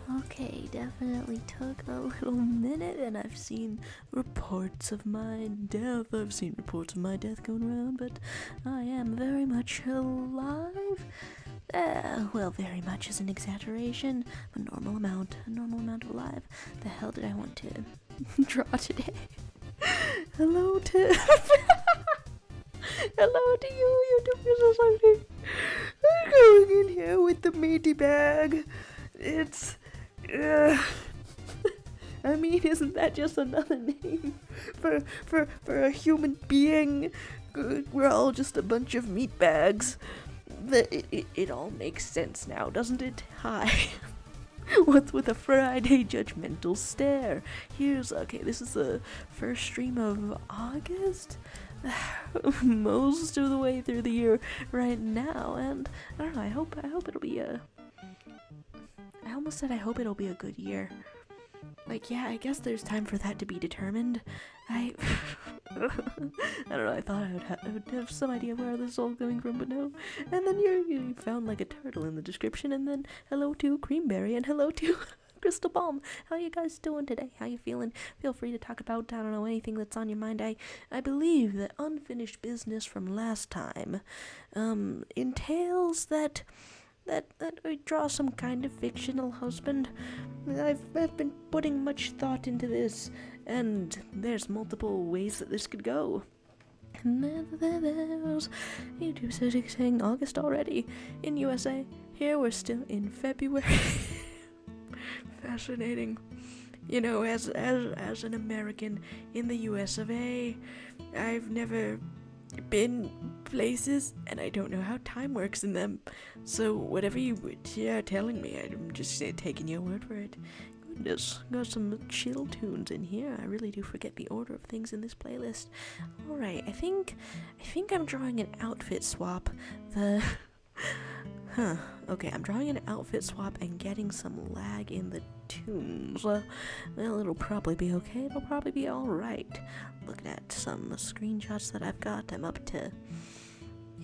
Okay, definitely took a little minute, and I've seen reports of my death. I've seen reports of my death going around, but I am very much alive. Well, very much is an exaggeration. A normal amount alive. The hell did I want to draw today? Hello to hello to you, YouTubers or something. I'm going in here with the meaty bag. It's I mean, isn't that just another name for a human being? We're all just a bunch of meat bags. It all makes sense now, doesn't it? Hi. What's with a Friday judgmental stare? This is the first stream of August? Most of the way through the year right now, and I don't know, I hope it'll be I almost said I hope it'll be a good year. Like, yeah, I guess there's time for that to be determined. I don't know, I thought I would have some idea where this is all coming from, but no. And then you found like a turtle in the description, and then hello to Creamberry, and hello to Crystal Balm. How you guys doing today? How you feeling? Feel free to talk about, I don't know, anything that's on your mind. I believe that unfinished business from last time entails that I draw some kind of fictional husband. I've been putting much thought into this, and there's multiple ways that this could go. And there's YouTube saying August already in USA. Here we're still in February. Fascinating. You know, as an American in the US of A, I've never been places, and I don't know how time works in them. So whatever you are telling me, I'm just taking your word for it. Goodness, got some chill tunes in here. I really do forget the order of things in this playlist. Alright, I think I'm drawing an outfit swap. Okay, I'm drawing an outfit swap and getting some lag in the tunes. Well, it'll probably be okay. It'll probably be alright. Looking at some screenshots that I've got, I'm up to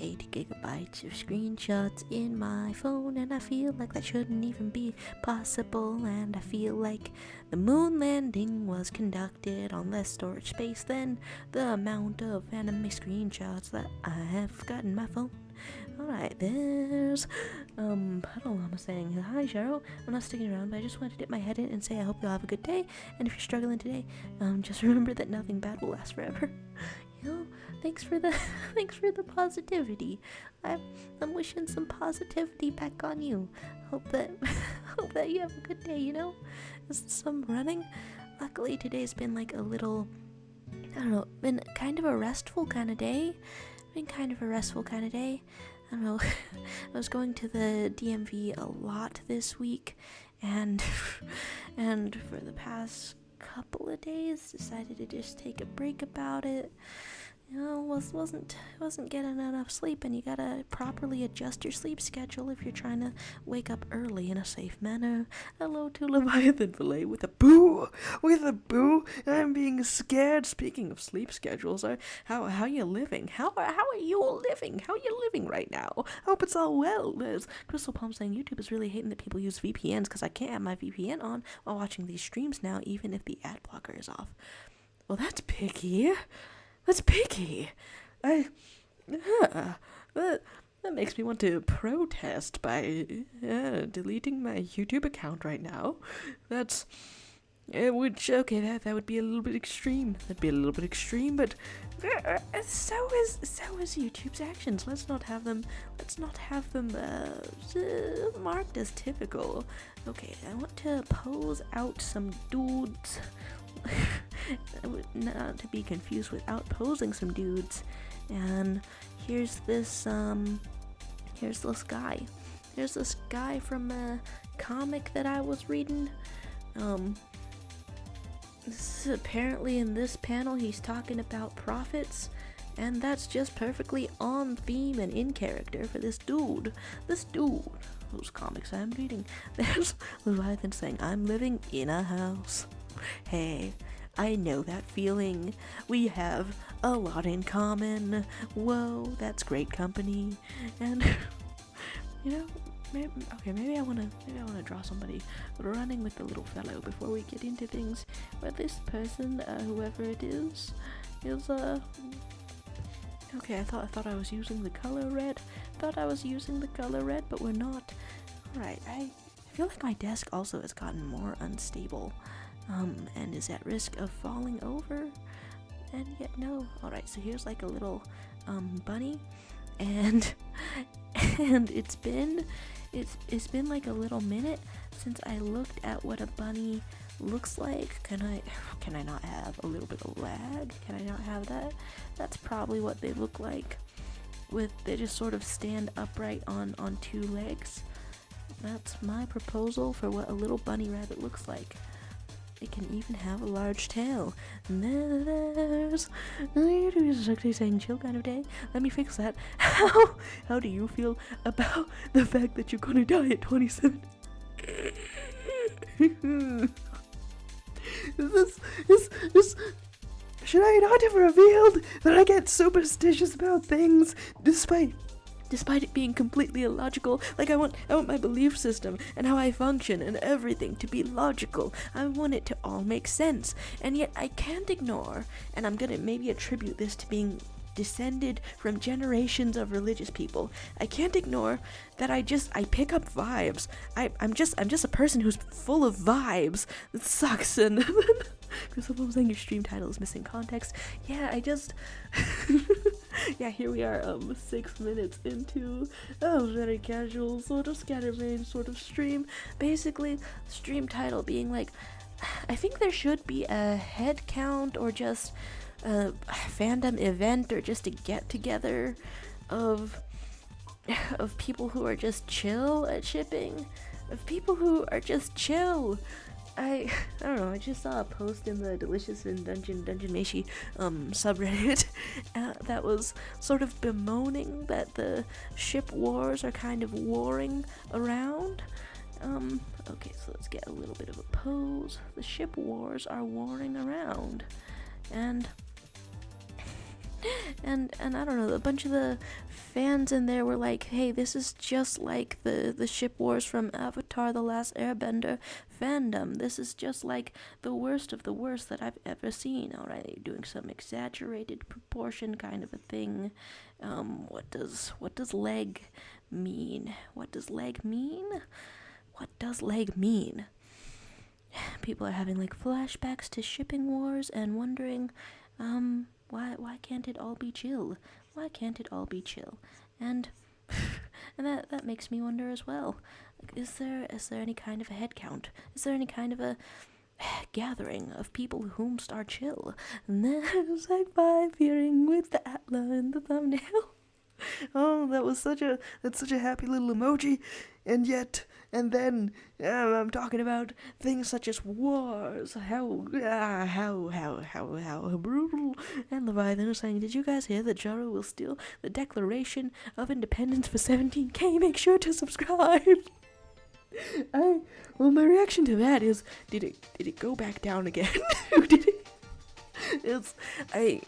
8 gigabytes of screenshots in my phone, and I feel like that shouldn't even be possible, and I feel like the moon landing was conducted on less storage space than the amount of anime screenshots that I have got in my phone. Alright, there's Puddle Llama saying, hi Cheryl, I'm not sticking around, but I just wanted to dip my head in and say I hope you'll have a good day, and if you're struggling today, just remember that nothing bad will last forever. You know, thanks for the positivity. I'm wishing some positivity back on you. Hope that you have a good day, you know? Is some running? Luckily today's been like a little, I don't know, been kind of a restful kind of day. I don't know, I was going to the DMV a lot this week, and for the past couple of days decided to just take a break about it. You know, wasn't getting enough sleep, and you gotta properly adjust your sleep schedule if you're trying to wake up early in a safe manner. Hello to Leviathan Filet with a boo! I'm being scared. Speaking of sleep schedules, how you living? How are you living? How are you living right now? Hope it's all well. There's Crystal Palm saying YouTube is really hating that people use VPNs because I can't have my VPN on while watching these streams now, even if the ad blocker is off. Well, that's picky. That makes me want to protest by deleting my YouTube account right now. That would be a little bit extreme. But so is YouTube's actions. Let's not have them marked as typical. Okay, I want to pose out some dudes. Not to be confused with outposing some dudes. And here's this guy. Here's this guy from a comic that I was reading. This is apparently in this panel he's talking about profits, and that's just perfectly on theme and in character for this dude. Those comics I'm reading. There's Leviathan saying, I'm living in a house. Hey, I know that feeling. We have a lot in common. Whoa, that's great company. And, you know, maybe I wanna draw somebody running with the little fellow before we get into things. But this person, whoever it is okay. I thought I was using the color red. But we're not. Alright, I feel like my desk also has gotten more unstable, and is at risk of falling over. And yet no. Alright, so here's like a little bunny, and it's been like a little minute since I looked at what a bunny looks like. Can I not have a little bit of lag? Can I not have that? That's probably what they look like. They just sort of stand upright on 2 legs. That's my proposal for what a little bunny rabbit looks like. It can even have a large tail. And there's saying chill kind of day. Let me fix that. How do you feel about the fact that you're gonna die at 27? Should I not have revealed that I get superstitious about things despite it being completely illogical? Like, I want my belief system and how I function and everything to be logical. I want it to all make sense. And yet I can't ignore, and I'm gonna maybe attribute this to being descended from generations of religious people. I can't ignore that I pick up vibes. I'm just a person who's full of vibes. It sucks. And because someone was saying your stream title is missing context. Yeah, yeah, here we are 6 minutes into very casual sort of scatterbrain sort of stream. Basically, stream title being like, I think there should be a head count or just a fandom event or just a get together of people who are just chill at shipping, of people who are just chill. I don't know, I just saw a post in the Delicious and Dungeon Meshi subreddit that was sort of bemoaning that the ship wars are kind of warring around. Okay, so let's get a little bit of a pose. The ship wars are warring around, and I don't know, a bunch of the fans in there were like, hey, this is just like the ship wars from Avatar: The Last Airbender fandom. This is just like the worst of the worst that I've ever seen. Alright, you're doing some exaggerated proportion kind of a thing. What does leg mean? What does leg mean? What does leg mean? People are having like flashbacks to shipping wars and wondering, why can't it all be chill? Why can't it all be chill? And that makes me wonder as well. Like, is there any kind of a head count? Is there any kind of a gathering of people whom are chill? And there's like 5 hearing with the Atla in the thumbnail. Oh, that's such a happy little emoji. And then I'm talking about things such as wars, how brutal. And Leviathan is saying, did you guys hear that Jaro will steal the Declaration of Independence for 17k? Make sure to subscribe. Well, my reaction to that is, did it go back down again? Did it? I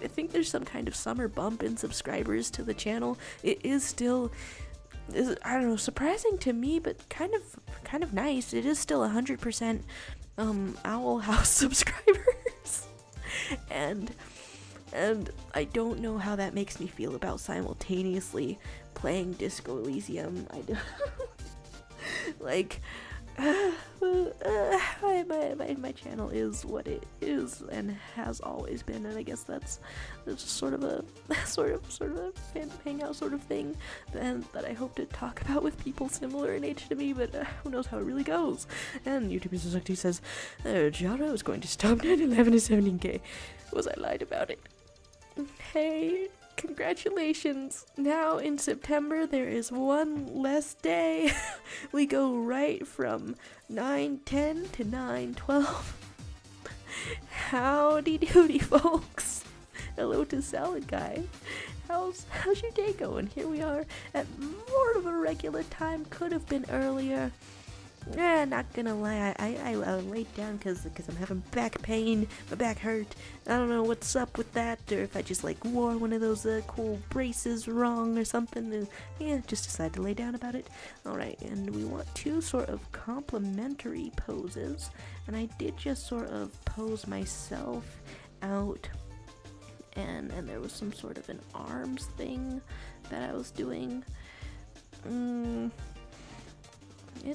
think there's some kind of summer bump in subscribers to the channel. It is still, I don't know, surprising to me, but kind of nice. It is still 100% Owl House subscribers, and I don't know how that makes me feel about simultaneously playing Disco Elysium. I don't like. My channel is what it is and has always been, and I guess that's sort of a fandom hangout sort of thing that I hope to talk about with people similar in age to me, but who knows how it really goes. And YouTube Suzuki says, Jaro is going to stop 9/11 at 17k. Was I lied about it? Hey, congratulations. Now in September there is one less day. We go right from 9/10 to 9/12. Howdy doody, folks. Hello to Salad Guy. How's your day going? Here we are at more of a regular time. Could have been earlier. Not gonna lie, I laid down because I'm having back pain, my back hurt. I don't know what's up with that, or if I just like wore one of those cool braces wrong or something, and yeah, just decided to lay down about it. Alright, and we want 2 sort of complementary poses, and I did just sort of pose myself out, and there was some sort of an arms thing that I was doing.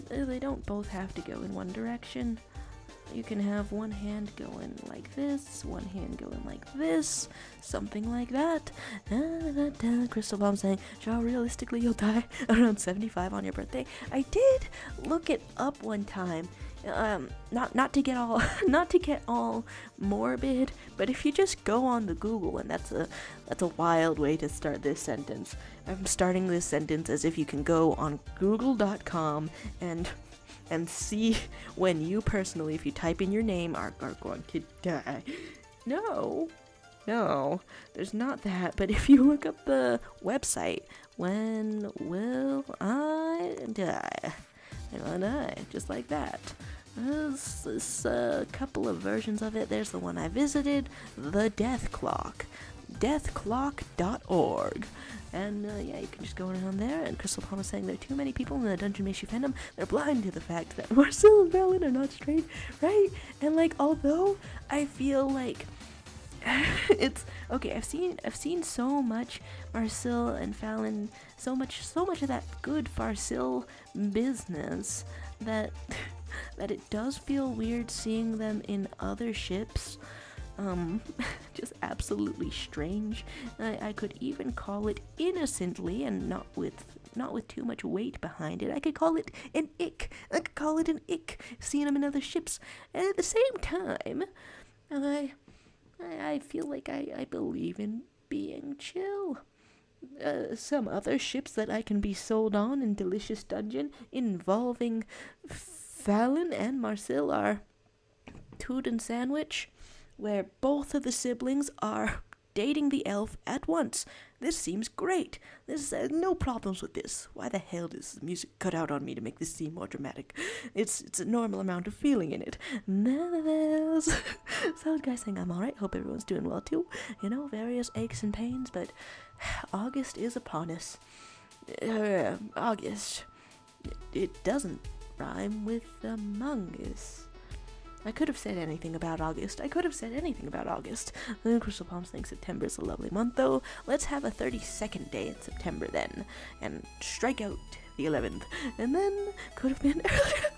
They don't both have to go in one direction. You can have one hand going like this, one hand going like this, something like that. Crystal Bomb saying, Joe, realistically you'll die around 75 on your birthday. I did look it up one time. Not to get all morbid, but if you just go on the Google, and that's a wild way to start this sentence. I'm starting this sentence as if you can go on google.com and see when you personally, if you type in your name, are going to die. No, there's not that, but if you look up the website, when will I die? And I'll die, just like that. There's a couple of versions of it. There's the one I visited, the Death Clock, deathclock.org. And yeah, you can just go around there. And Crystal Palm is saying there are too many people in the Dungeon Meshi fandom. They're blind to the fact that Marcel and Valen are not straight, right? And like, although I feel like it's okay, I've seen so much Marcel and Fallon, so much of that good Farsil business that it does feel weird seeing them in other ships. Just absolutely strange. I could even call it innocently, and not with too much weight behind it. I could call it an ick. Seeing them in other ships, and at the same time, I feel like I believe in being chill. Some other ships that I can be sold on in Delicious Dungeon involving Fallon and Marcel are Toot and Sandwich, where both of the siblings are dating the elf at once. This seems great. There's no problems with this. Why the hell does the music cut out on me to make this seem more dramatic? It's a normal amount of feeling in it. None of this. So guys saying I'm alright. Hope everyone's doing well too. You know, various aches and pains, but August is upon us. August. It doesn't rhyme with Among Us. I could have said anything about August. Crystal Palms thinks September is a lovely month, though. Let's have a 32nd day in September then, and strike out the 11th. And then could have been earlier.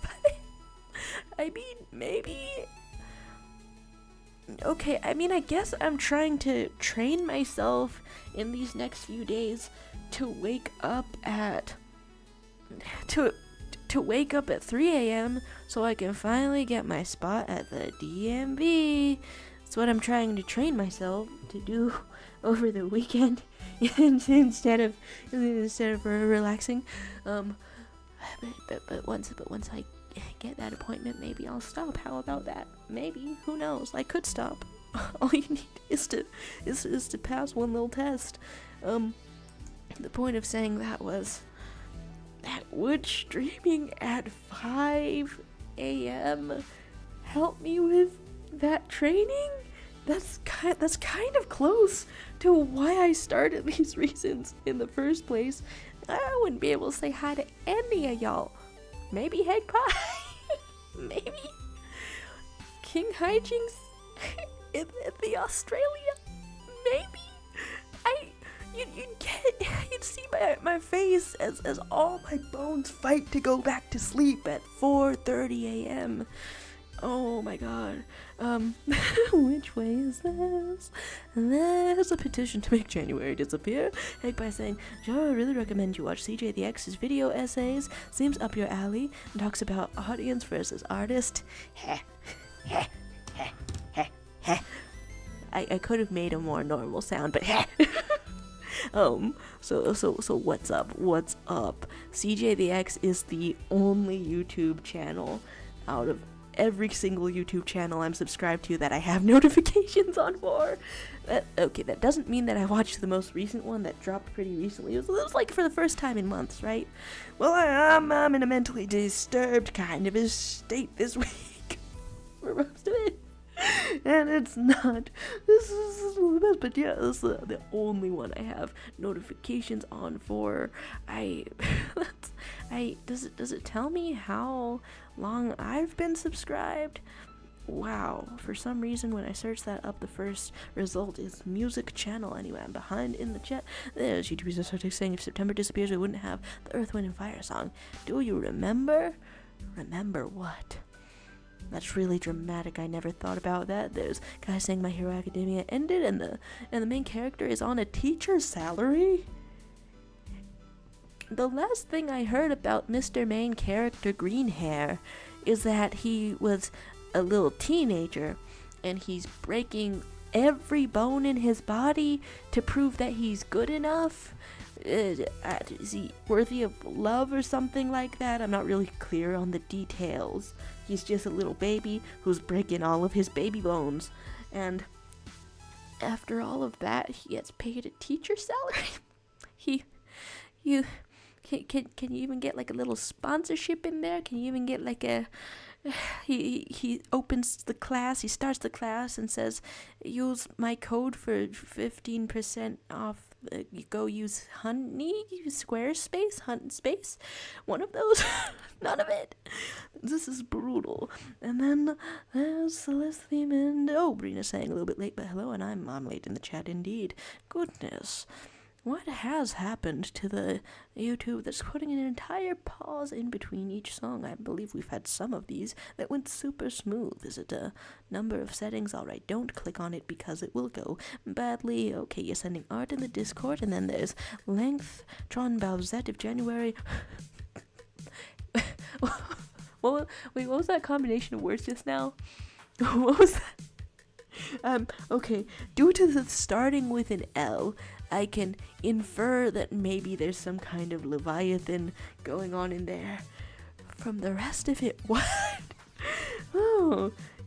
I mean, maybe. Okay, I mean, I guess I'm trying to train myself in these next few days to wake up at 3 a.m. so I can finally get my spot at the DMV. That's what I'm trying to train myself to do over the weekend instead of relaxing. But once I get that appointment, maybe I'll stop. How about that? Maybe, who knows? I could stop. All you need is to pass one little test. The point of saying that was that would streaming at 5 a.m. help me with that training? That's kind of close to why I started these reasons in the first place. I wouldn't be able to say hi to any of y'all. Maybe Head Pie? Maybe King Hijinks in the Australia? Maybe? You'd see my face as all my bones fight to go back to sleep at 4:30 a.m. Oh my god. Which way is this? There's a petition to make January disappear. Egg by saying, Joe, I really recommend you watch CJ the X's video essays. Seems up your alley and talks about audience versus artist. Heh. Heh. Heh. Heh. Heh. I could have made a more normal sound, but heh. So what's up? What's up? CJ the X is the only YouTube channel out of every single YouTube channel I'm subscribed to that I have notifications on for. Okay, that doesn't mean that I watched the most recent one that dropped pretty recently. It was like for the first time in months, right? Well, I'm in a mentally disturbed kind of a state this week for most of it. And it's not. This is the best, but yeah, this is the only one I have notifications on for. Does it tell me how long I've been subscribed? Wow, for some reason when I search that up, the first result is music channel. Anyway, I'm behind in the chat. There's YouTube users started saying if September disappears, we wouldn't have the Earth, Wind, and Fire song. Do you remember? Remember what? That's really dramatic. I never thought about that. There's guys saying My Hero Academia ended and the main character is on a teacher's salary. The last thing I heard about Mr. Main Character Green Hair is that he was a little teenager and he's breaking every bone in his body to prove that he's good enough. Is he worthy of love or something like that? I'm not really clear on the details. He's just a little baby who's breaking all of his baby bones. And after all of that, he gets paid a teacher salary. Can you even get like a little sponsorship in there? Can you even get like a... He opens the class, he starts the class and says, use my code for 15% off. You go use Honey, Squarespace, Hunt Space, one of those. None of it. This is brutal. And then there's Celeste Theme and Brina saying a little bit late, but hello, and I'm late in the chat indeed. Goodness. What has happened to the YouTube that's putting an entire pause in between each song? I believe we've had some of these that went super smooth. Is it a number of settings? Alright, don't click on it because it will go badly. Okay, you're sending art in the Discord, and then there's length, Tron Bowsette of January. Wait, what was that combination of words just now? What was that? Okay, due to the starting with an L, I can infer that maybe there's some kind of Leviathan going on in there. From the rest of it, what?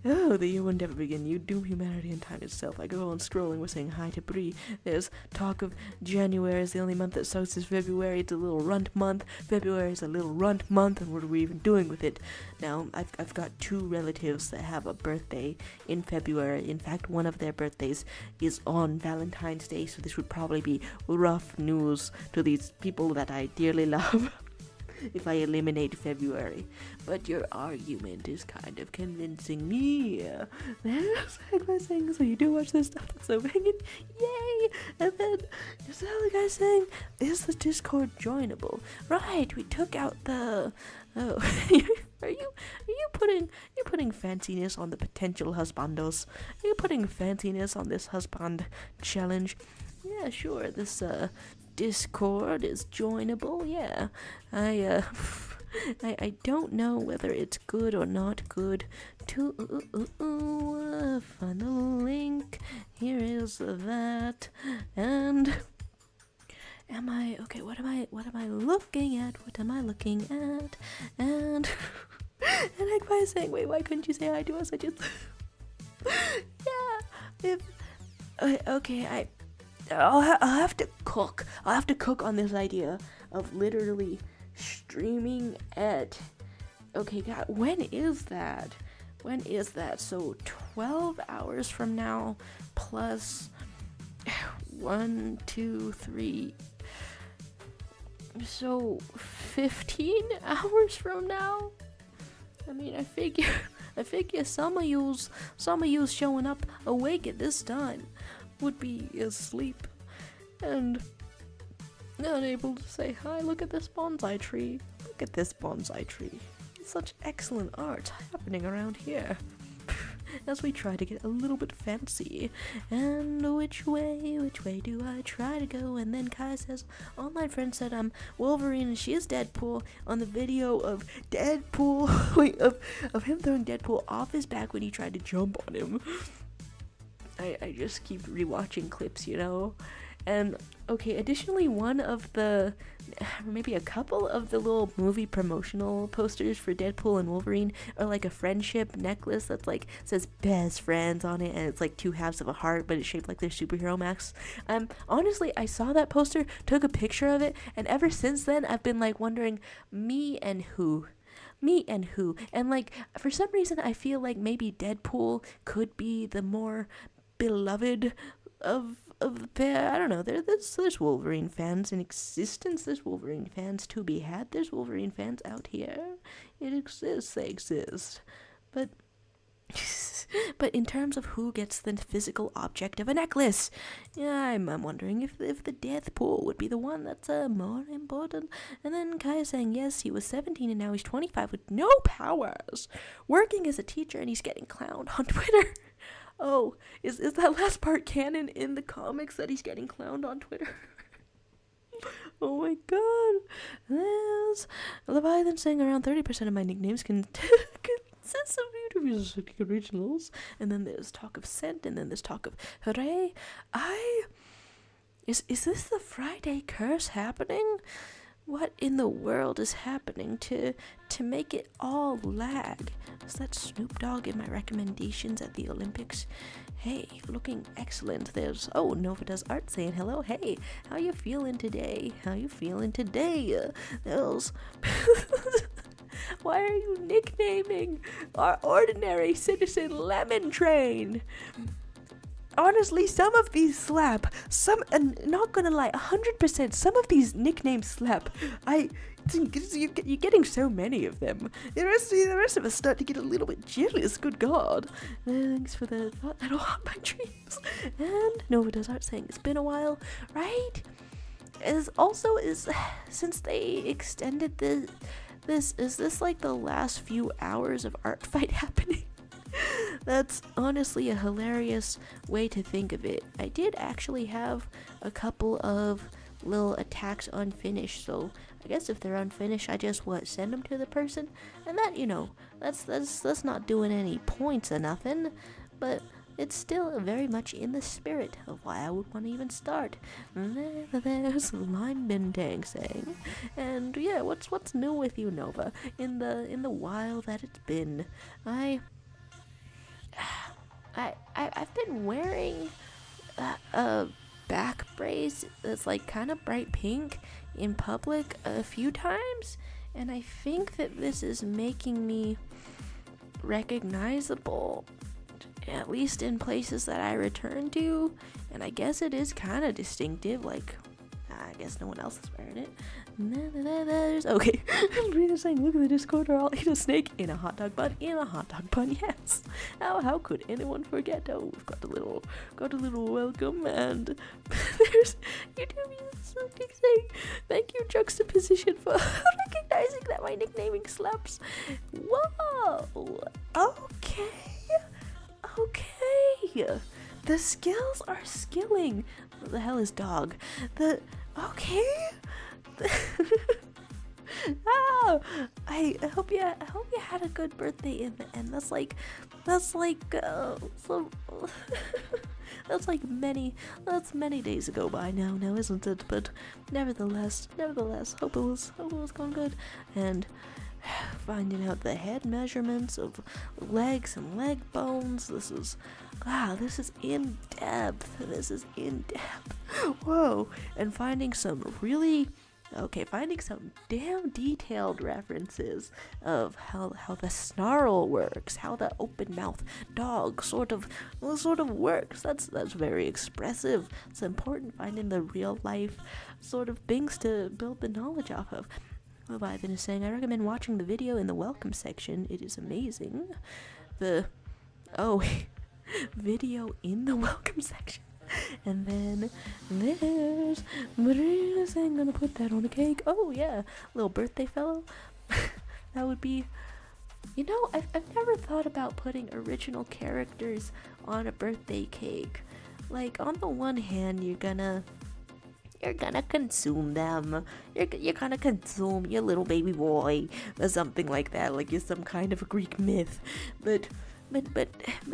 The year will never begin. You doom humanity and time itself. I go on scrolling. We're saying hi to Bree. There's talk of January is the only month that sucks is February. It's a little runt month. February is a little runt month, and what are we even doing with it? Now, I've got two relatives that have a birthday in February. In fact, one of their birthdays is on Valentine's Day, so this would probably be rough news to these people that I dearly love. If I eliminate February. But your argument is kind of convincing me. There's my saying, so you do watch this stuff, that's so banging. Yay! And then is the other guy saying, is the Discord joinable? Right, we took out the Are you putting fanciness on the potential husbandos? Are you putting fanciness on this husband challenge? Yeah, sure, this Discord is joinable, yeah. I don't know whether it's good or not good to find the link. Here is that. And what am I looking at? And Egg saying, wait, why couldn't you say hi to us? I just I'll have to cook. I'll have to cook on this idea of literally streaming at... Okay, God, when is that? So 12 hours from now plus 1, 2, 3... So 15 hours from now? I mean, I figure some of yous showing up awake at this time would be asleep and unable to say hi. Look at this bonsai tree. Such excellent art happening around here. As we try to get a little bit fancy. And which way do I try to go? And then Kai says, online friend said I'm Wolverine and she is Deadpool on the video of Deadpool, of him throwing Deadpool off his back when he tried to jump on him. I just keep rewatching clips, And okay, additionally, maybe a couple of the little movie promotional posters for Deadpool and Wolverine are like a friendship necklace that's like says best friends on it, and it's like two halves of a heart, but it's shaped like their superhero masks. Honestly, I saw that poster, took a picture of it, and ever since then I've been like wondering, me and who, and like for some reason I feel like maybe Deadpool could be the more beloved of the pair. I don't know. There's Wolverine fans in existence. There's Wolverine fans to be had. There's Wolverine fans out here. It exists. They exist. But in terms of who gets the physical object of a necklace, yeah, I'm wondering if the Deathpool would be the one that's more important. And then Kai saying, yes, he was 17 and now he's 25 with no powers, working as a teacher, and he's getting clowned on Twitter. Oh, is that last part canon in the comics, that he's getting clowned on Twitter? Oh my god. There's Leviathan saying around 30% of my nicknames consist of music originals. And then there's talk of scent, and then there's talk of hooray. Is this the Friday curse happening? What in the world is happening to make it all lag? Is that Snoop Dogg in my recommendations at the Olympics? Hey, looking excellent. There's, Nova Does Art saying hello. Hey, how you feeling today? There's why are you nicknaming our ordinary citizen Lemon Train? Honestly, some of these slap. And not gonna lie, 100%, some of these nicknames slap. You're getting so many of them. The rest of us start to get a little bit jealous. Good God. Thanks for the thought that'll haunt my dreams. And Nova Does Art saying it's been a while, right? Since they extended this, is this like the last few hours of art fight happening? That's honestly a hilarious way to think of it. I did actually have a couple of little attacks unfinished, so I guess if they're unfinished, I just send them to the person, and that, that's not doing any points or nothing, but it's still very much in the spirit of why I would want to even start. There's Line Bintang saying, and yeah, what's new with you, Nova? In the while that it's been, I've been wearing a back brace that's like kind of bright pink in public a few times, and I think that this is making me recognizable, at least in places that I return to, and I guess it is kind of distinctive, like I guess no one else is wearing it. Okay, Brina saying, look at the Discord, or I'll eat a snake in a hot dog bun. Yes. How could anyone forget? Oh, we've got a little welcome, and there's YouTube something saying, thank you Juxtaposition for recognizing that my nicknaming slaps. Whoa. Okay. The skills are skilling. What the hell is dog? Okay. I hope you had a good birthday in the end. That's like many days ago by now, isn't it? But nevertheless, hope it was going good. And finding out the head measurements of legs and leg bones. This is in depth. Whoa. And finding some damn detailed references of how the snarl works, how the open mouth dog sort of works. That's very expressive. It's important finding the real life sort of things to build the knowledge off of. Leviathan is saying, I recommend watching the video in the welcome section. It is amazing. Video in the welcome section. And then there's Marina saying, gonna put that on a cake. Oh yeah, little birthday fellow. That would be, I've never thought about putting original characters on a birthday cake. Like, on the one hand, you're gonna consume them. You're gonna consume your little baby boy or something like that, like you're some kind of a Greek myth. But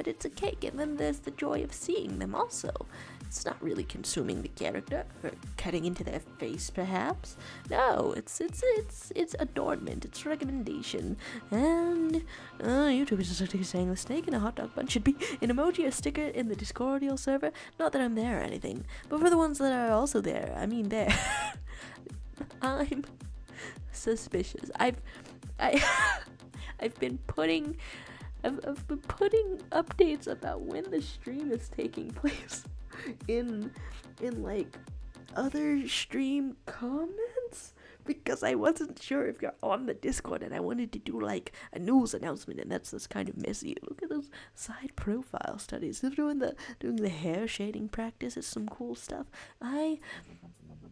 it's a cake, and then there's the joy of seeing them also. It's not really consuming the character or cutting into their face, perhaps. No, it's adornment. It's recommendation. And YouTube is just saying the snake and a hot dog bun should be an emoji or sticker in the Discordial server. Not that I'm there or anything, but for the ones that are also there, I mean there. I'm suspicious. I've been putting updates about when the stream is taking place in like other stream comments, because I wasn't sure if you're on the Discord and I wanted to do like a news announcement, and that's kind of messy. Look at those side profile studies. They're doing the hair shading practice. It's some cool stuff.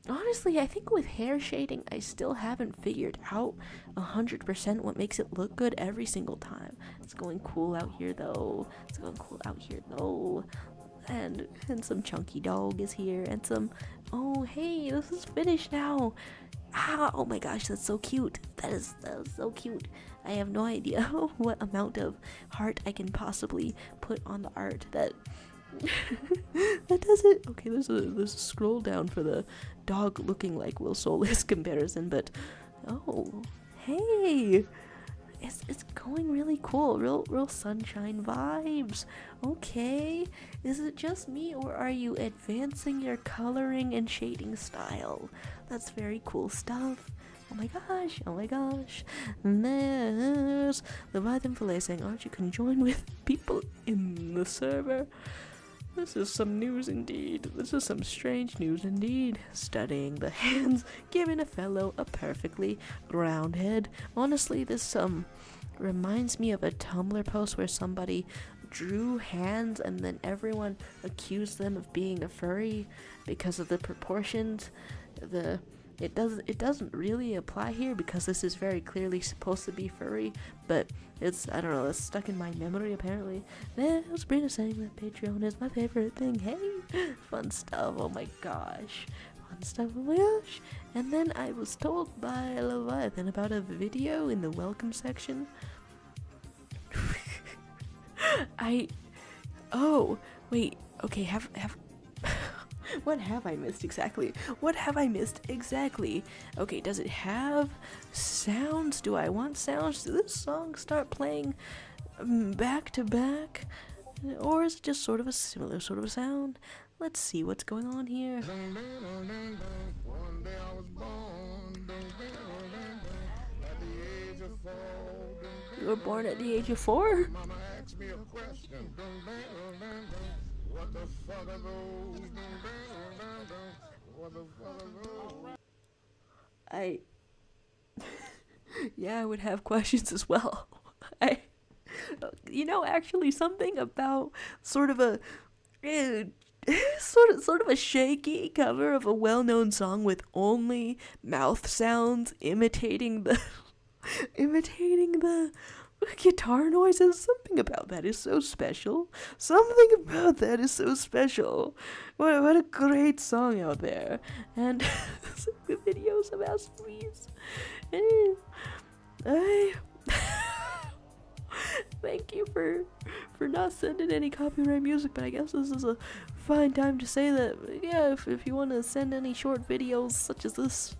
Honestly, I think with hair shading, I still haven't figured out 100% what makes it look good every single time. It's going cool out here though. And some chunky dog is here, and some, oh hey, this is finished now. Oh my gosh, that's so cute. That is so cute. I have no idea what amount of heart I can possibly put on the art that that does it. Okay, there's a scroll down for the dog looking like Will Solis comparison, but oh hey, it's going really cool. Real sunshine vibes. Okay, is it just me, or are you advancing your coloring and shading style? That's very cool stuff. Oh my gosh. And there's the Leviathan Filet saying, aren't you conjoined with people in the server? This is some news indeed. This is some strange news indeed. Studying the hands, giving a fellow a perfectly round head. Honestly, this reminds me of a Tumblr post where somebody drew hands and then everyone accused them of being a furry because of the proportions. It doesn't really apply here because this is very clearly supposed to be furry, but it's, I don't know, it's stuck in my memory apparently. There's Brina saying that Patreon is my favorite thing. Hey, fun stuff, oh my gosh. And then I was told by Leviathan about a video in the welcome section. Oh, wait, okay, have what have I missed exactly? Okay, does it have sounds? Do I want sounds? Does this song start playing back to back? Or is it just sort of a similar sort of sound? Let's see what's going on here. You were born at the age of 4? What the fuck are those? Yeah, I would have questions as well. Actually something about sort of a sort of a shaky cover of a well-known song with only mouth sounds imitating the guitar noises. Something about that is so special. What a great song out there. And the videos of us, please. Thank you for not sending any copyright music, but I guess this is a fine time to say that, yeah, if you want to send any short videos such as this,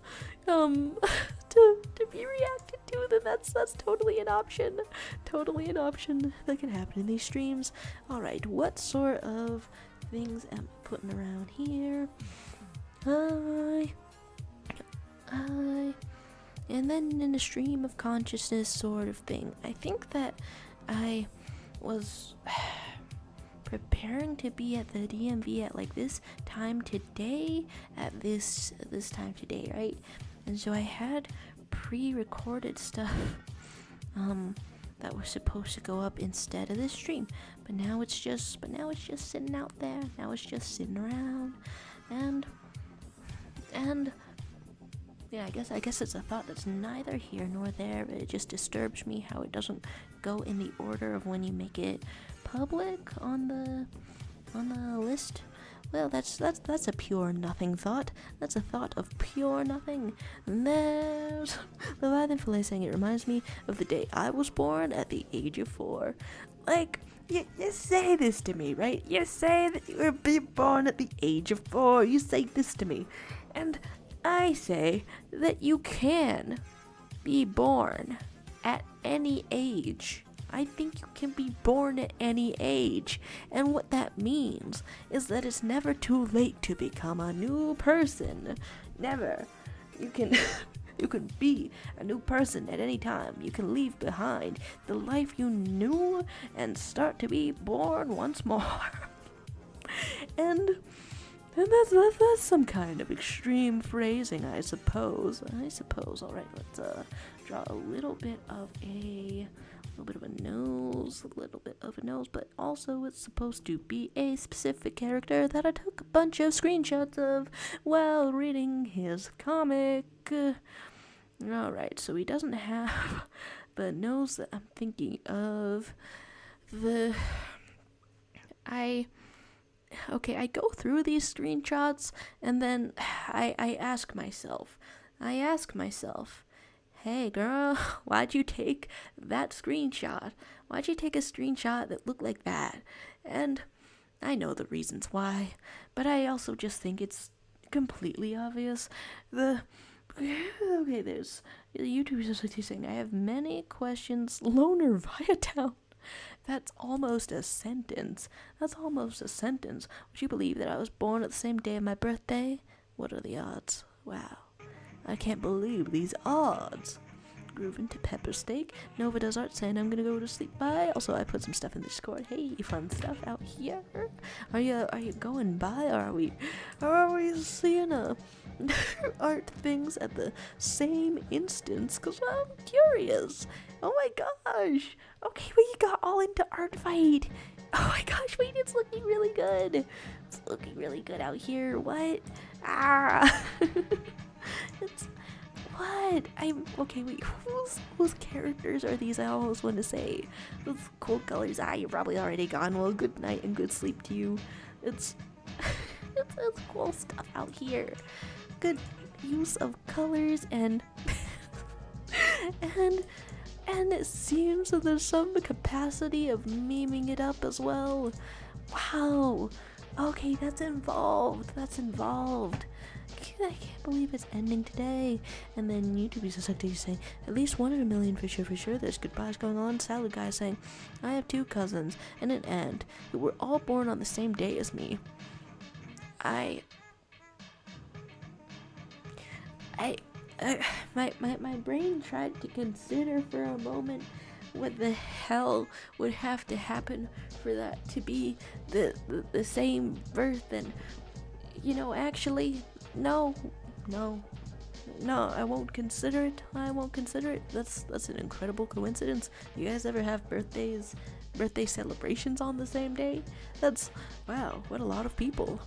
to be reacted to, then that's totally an option. Totally an option that can happen in these streams. Alright, what sort of things am I putting around here? And then in a stream of consciousness sort of thing. I think that I was preparing to be at the DMV at like this time today, right? And so I had pre-recorded stuff that was supposed to go up instead of this stream, but now it's just sitting out there. Now it's just sitting around, and yeah, I guess it's a thought that's neither here nor there, but it just disturbs me how it doesn't go in the order of when you make it public on the list. Well, that's a pure nothing thought. That's a thought of pure nothing. And there's Leviathan Fillet saying it reminds me of the day I was born at the age of 4. Like, you say this to me, right? You say that you were born at the age of 4. You say this to me. And I say that you can be born at any age. I think you can be born at any age. And what that means is that it's never too late to become a new person. Never. You can you can be a new person at any time. You can leave behind the life you knew and start to be born once more. and that's some kind of extreme phrasing, I suppose. All right, let's draw a little bit of a nose, but also it's supposed to be a specific character that I took a bunch of screenshots of while reading his comic. Alright, so he doesn't have the nose that I'm thinking of. I go through these screenshots and then I ask myself, hey girl, why'd you take that screenshot? Why'd you take a screenshot that looked like that? And I know the reasons why, but I also just think it's completely obvious. There's the YouTube saying, I have many questions, loner via town. That's almost a sentence. Would you believe that I was born at the same day of my birthday? What are the odds? Wow. I can't believe these odds. Groovin' to pepper steak. Nova does art saying I'm gonna go to sleep. Bye. Also, I put some stuff in the Discord. Hey, fun stuff out here. Are you going by? Or are we seeing art things at the same instance? Cause I'm curious. Oh my gosh. Okay, we got all into art fight. Oh my gosh, wait, it's looking really good. It's looking really good out here. What? It's what? Okay, wait, whose characters are these? I almost want to say those cool colors. You're probably already gone. Well, good night and good sleep to you. It's cool stuff out here. Good use of colors and and it seems that there's some capacity of memeing it up as well. Wow. Okay, that's involved. I can't believe it's ending today. And then YouTube is saying, at least 1 in a million for sure. There's goodbyes going on. Salad guy saying, I have 2 cousins and an aunt who were all born on the same day as me. My brain tried to consider for a moment what the hell would have to happen for that to be the same birth, and actually no, I won't consider it. That's an incredible coincidence. You guys ever have birthday celebrations on the same day? That's wow, what a lot of people.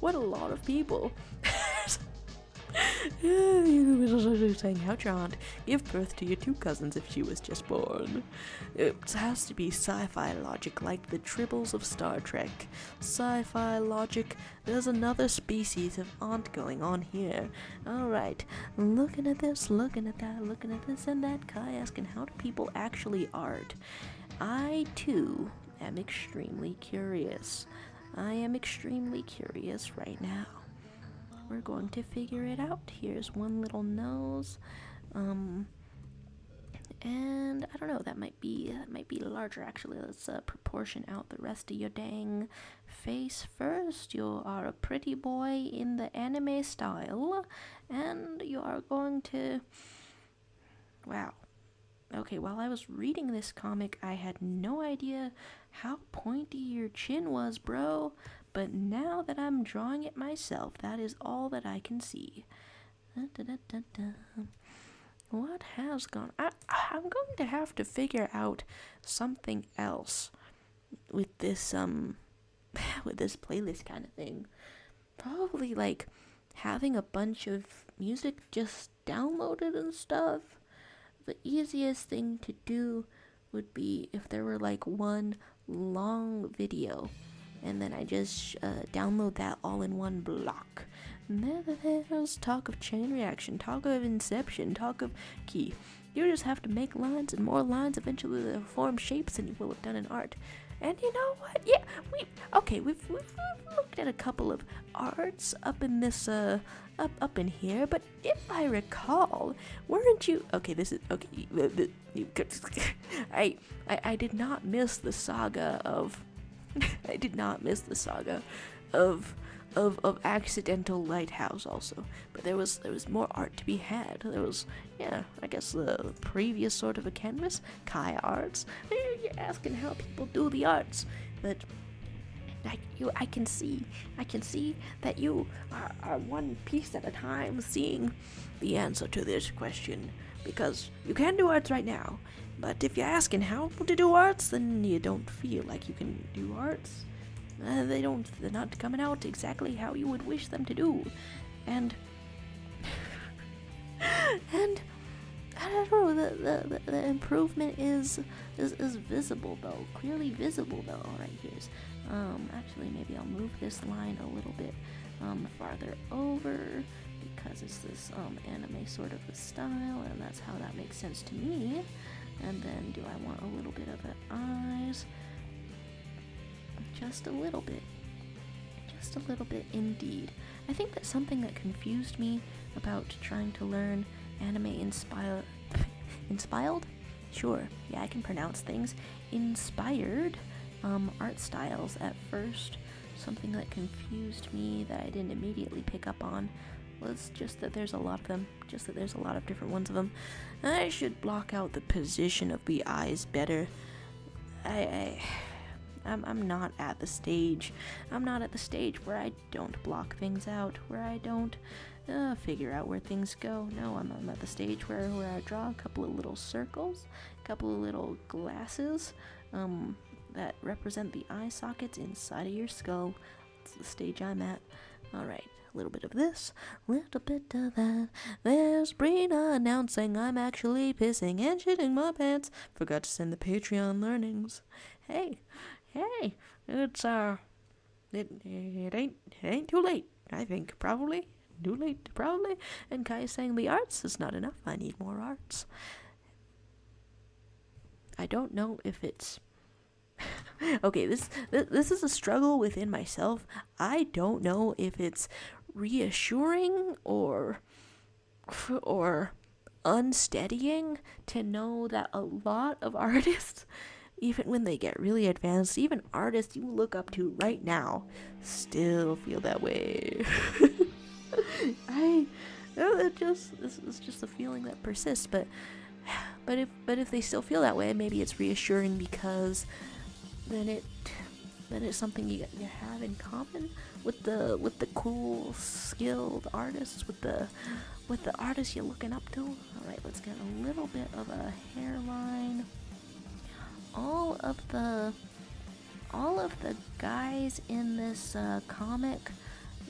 Saying, how'd your aunt give birth to your 2 cousins if she was just born? It has to be sci-fi logic, like the tribbles of Star Trek. Sci-fi logic. There's another species of aunt going on here. Alright, looking at this, looking at that, looking at this and that. Kai asking, how do people actually art? I, too, am extremely curious. I am extremely curious right now. We're going to figure it out. Here's one little nose. And I don't know, that might be larger actually. Let's proportion out the rest of your dang face first. You are a pretty boy in the anime style, and you are going to wow. Okay, while I was reading this comic, I had no idea how pointy your chin was, bro. But now that I'm drawing it myself, that is all that I can see. What has gone? I'm going to have to figure out something else with this playlist kind of thing. Probably like having a bunch of music just downloaded and stuff. The easiest thing to do would be if there were like one long video and then I just download that all in one block. And then there's talk of chain reaction, talk of inception, talk of key. You just have to make lines and more lines. Eventually they'll form shapes and you will have done an art. And you know what? Yeah, we've looked at a couple of arts up in this up in here, but if I recall, weren't you okay? This is okay. I did not miss the saga of I did not miss the saga of Accidental Lighthouse also, but there was more art to be had. There was, yeah, I guess the previous sort of a canvas, Kai arts. You're asking how people do the arts, but I can see that you are one piece at a time seeing the answer to this question, because you can do arts right now, but if you're asking how to do arts, then you don't feel like you can do arts. They're not coming out exactly how you would wish them to do. And I don't know, the improvement is visible though, clearly visible though. Alright, here's, actually maybe I'll move this line a little bit, farther over, because it's this, anime sort of a style, and that's how that makes sense to me. And then do I want a little bit of the eyes? Just a little bit indeed. I think that's something that confused me about trying to learn anime inspired? Sure, yeah, I can pronounce things. Inspired art styles at first. Something that confused me that I didn't immediately pick up on was just that there's a lot of them, just that there's a lot of different ones of them. I should block out the position of the eyes better. I'm not at the stage. I'm not at the stage where I don't block things out, where I don't figure out where things go. No, I'm at the stage where I draw a couple of little circles, a couple of little glasses that represent the eye sockets inside of your skull. That's the stage I'm at. Alright, a little bit of this, a little bit of that. There's Brina announcing I'm actually pissing and shitting my pants. Forgot to send the Patreon learnings. Hey, it's it ain't too late. I think probably too late, probably. And Kai's saying the arts is not enough. I need more arts. I don't know if it's okay. This is a struggle within myself. I don't know if it's reassuring or unsteadying to know that a lot of artists, even when they get really advanced, even artists you look up to right now, still feel that way. It's just a feeling that persists. But if they still feel that way, maybe it's reassuring, because then it's something you have in common with the cool, skilled artists, with the artists you're looking up to. All right, let's get a little bit of a hairline. All of the guys in this comic,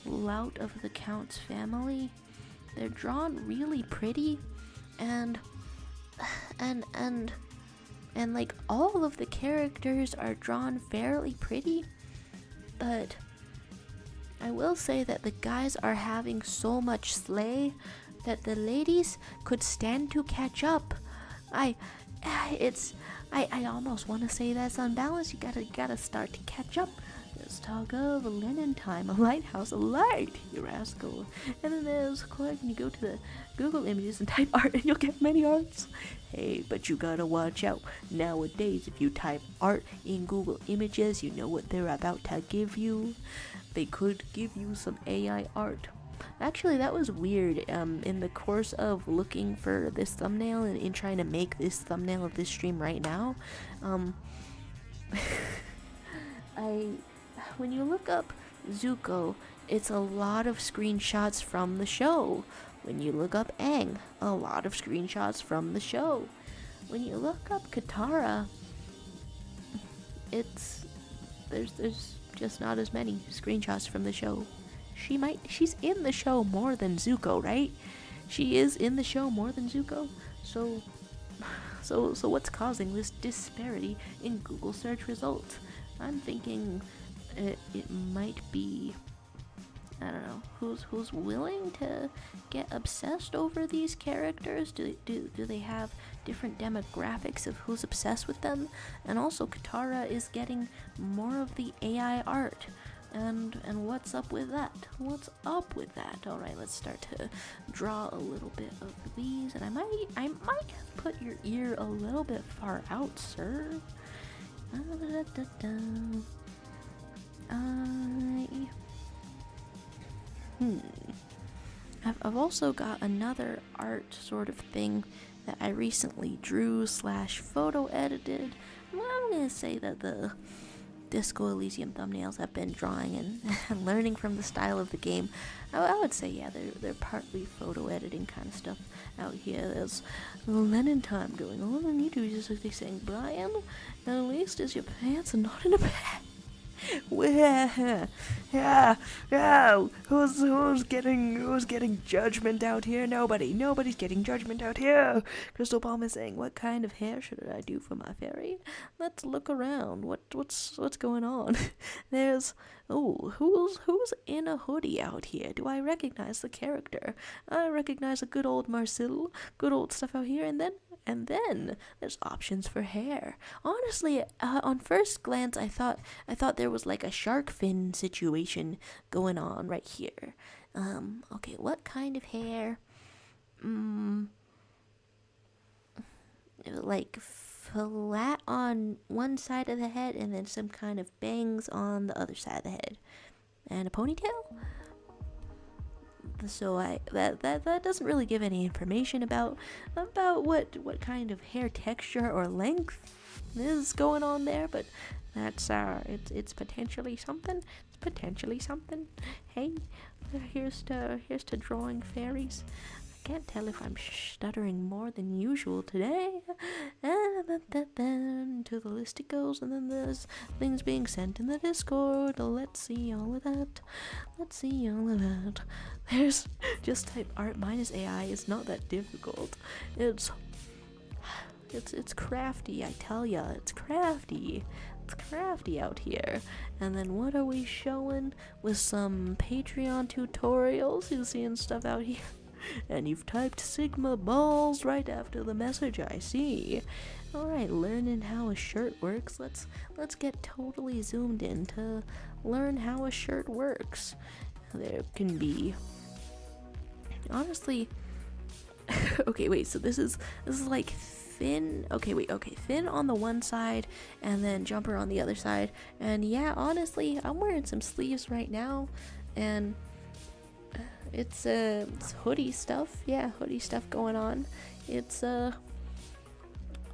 Lout of the Count's family, they're drawn really pretty, and like all of the characters are drawn fairly pretty, but I will say that the guys are having so much slay that the ladies could stand to catch up. I almost want to say that's unbalanced. You gotta start to catch up. Let's talk of a linen time, a lighthouse, a light, you rascal. And then there's Korra, and you go to the Google images and type art and you'll get many arts. Hey, but you gotta watch out. Nowadays, if you type art in Google images, you know what they're about to give you. They could give you some AI art. Actually, that was weird. In the course of looking for this thumbnail and in trying to make this thumbnail of this stream right now, when you look up Zuko, it's a lot of screenshots from the show. When you look up Aang, a lot of screenshots from the show. When you look up Katara, there's just not as many screenshots from the show. She's in the show more than Zuko, right? She is in the show more than Zuko. So what's causing this disparity in Google search results? I'm thinking it might be, I don't know, who's willing to get obsessed over these characters. Do they have different demographics of who's obsessed with them? And also Katara is getting more of the AI art. And what's up with that? What's up with that? All right, let's start to draw a little bit of these, and I might put your ear a little bit far out, sir. I've also got another art sort of thing that I recently drew / photo edited. Well, I'm gonna say that the Disco Elysium thumbnails I've been drawing and learning from the style of the game. I would say, yeah, they're partly photo editing kind of stuff out here. There's Lennon time going on, and YouTube is just like saying, Brian, at least is your pants not in a bag. Yeah. Who's getting judgment out here? Nobody's getting judgment out here. Crystal Palm is saying, what kind of hair should I do for my fairy? Let's look around. What's going on? There's who's in a hoodie out here? Do I recognize the character? I recognize a good old Marcel, good old stuff out here, and then there's options for hair. Honestly, on first glance, I thought there was like a shark fin situation going on right here. Okay, what kind of hair? Like flat on one side of the head, and then some kind of bangs on the other side of the head, and a ponytail. So that doesn't really give any information about what kind of hair texture or length is going on there, but that's it's potentially something. It's potentially something. Hey, here's to drawing fairies. I can't tell if I'm stuttering more than usual today. And then to the list it goes, and then there's things being sent in the Discord. Let's see all of that. There's just type art minus AI. It's not that difficult. It's crafty, I tell ya. It's crafty. It's crafty out here. And then what are we showing with some Patreon tutorials? You're seeing stuff out here. And you've typed Sigma balls right after the message, I see. Alright, learning how a shirt works. Let's get totally zoomed in to learn how a shirt works. There can be, honestly, okay, wait, so this is like thin, thin on the one side and then jumper on the other side. And yeah, honestly, I'm wearing some sleeves right now, and it's hoodie stuff. Yeah, hoodie stuff going on. It's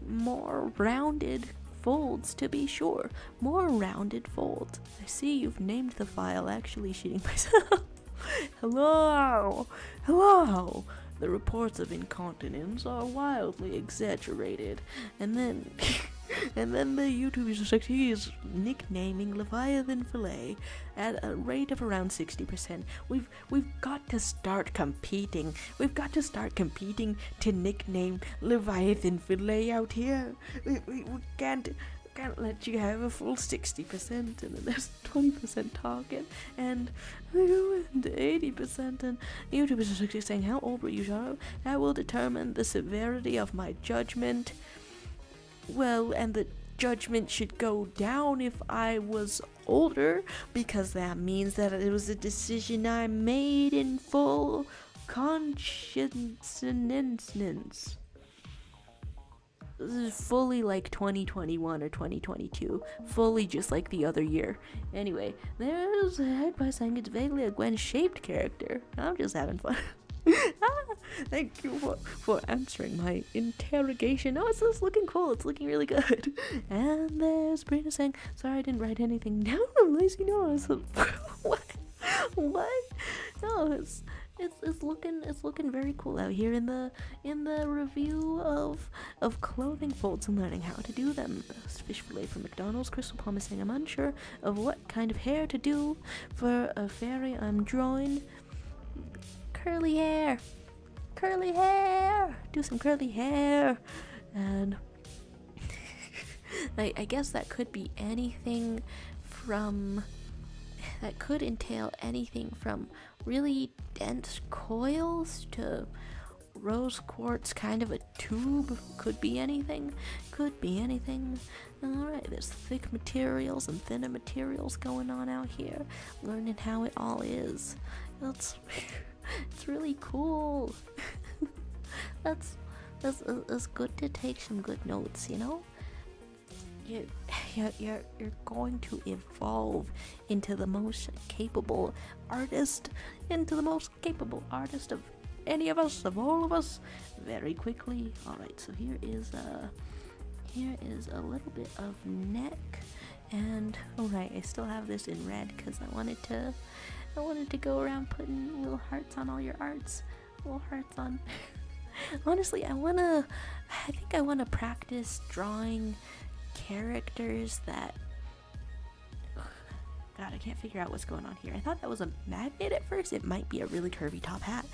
more rounded folds, to be sure. More rounded folds. I see you've named the file. Actually shitting myself. Hello. The reports of incontinence are wildly exaggerated. And then the YouTubers are like, he is nicknaming Leviathan Fillet at a rate of around 60%. We've got to start competing. We've got to start competing to nickname Leviathan Fillet out here. We can't let you have a full 60%, and then there's 20% talking, and 80%, and YouTubers are actually saying, how old were you, Sharo? That will determine the severity of my judgment. Well, and the judgment should go down if I was older, because that means that it was a decision I made in full conscience. This is fully like 2021 or 2022. Fully just like the other year. Anyway, there's Head by saying it's vaguely a Gwen-shaped character. I'm just having fun. Thank you for answering my interrogation. Oh, it's looking cool. It's looking really good. And there's Brina saying, sorry I didn't write anything down. I'm lazy. No, what? No, it's looking very cool out here in the review of clothing folds and learning how to do them. Fish fillet from McDonald's. Crystal Palm is saying, I'm unsure of what kind of hair to do for a fairy I'm drawing. Curly hair. Do some curly hair. And I guess that could be anything from that could entail anything from really dense coils to rose quartz kind of a tube. Could be anything. Alright, there's thick materials and thinner materials going on out here. Learning how it all is. It's really cool. It's good to take some good notes, you know? You're going to evolve into the most capable artist of any of us, of all of us, very quickly. Alright, so here is a little bit of neck, and alright, I still have this in red because I wanted to go around putting little hearts on all your arts. Little hearts on. Honestly, I think I wanna practice drawing characters that, God, I can't figure out what's going on here. I thought that was a magnet at first. It might be a really curvy top hat.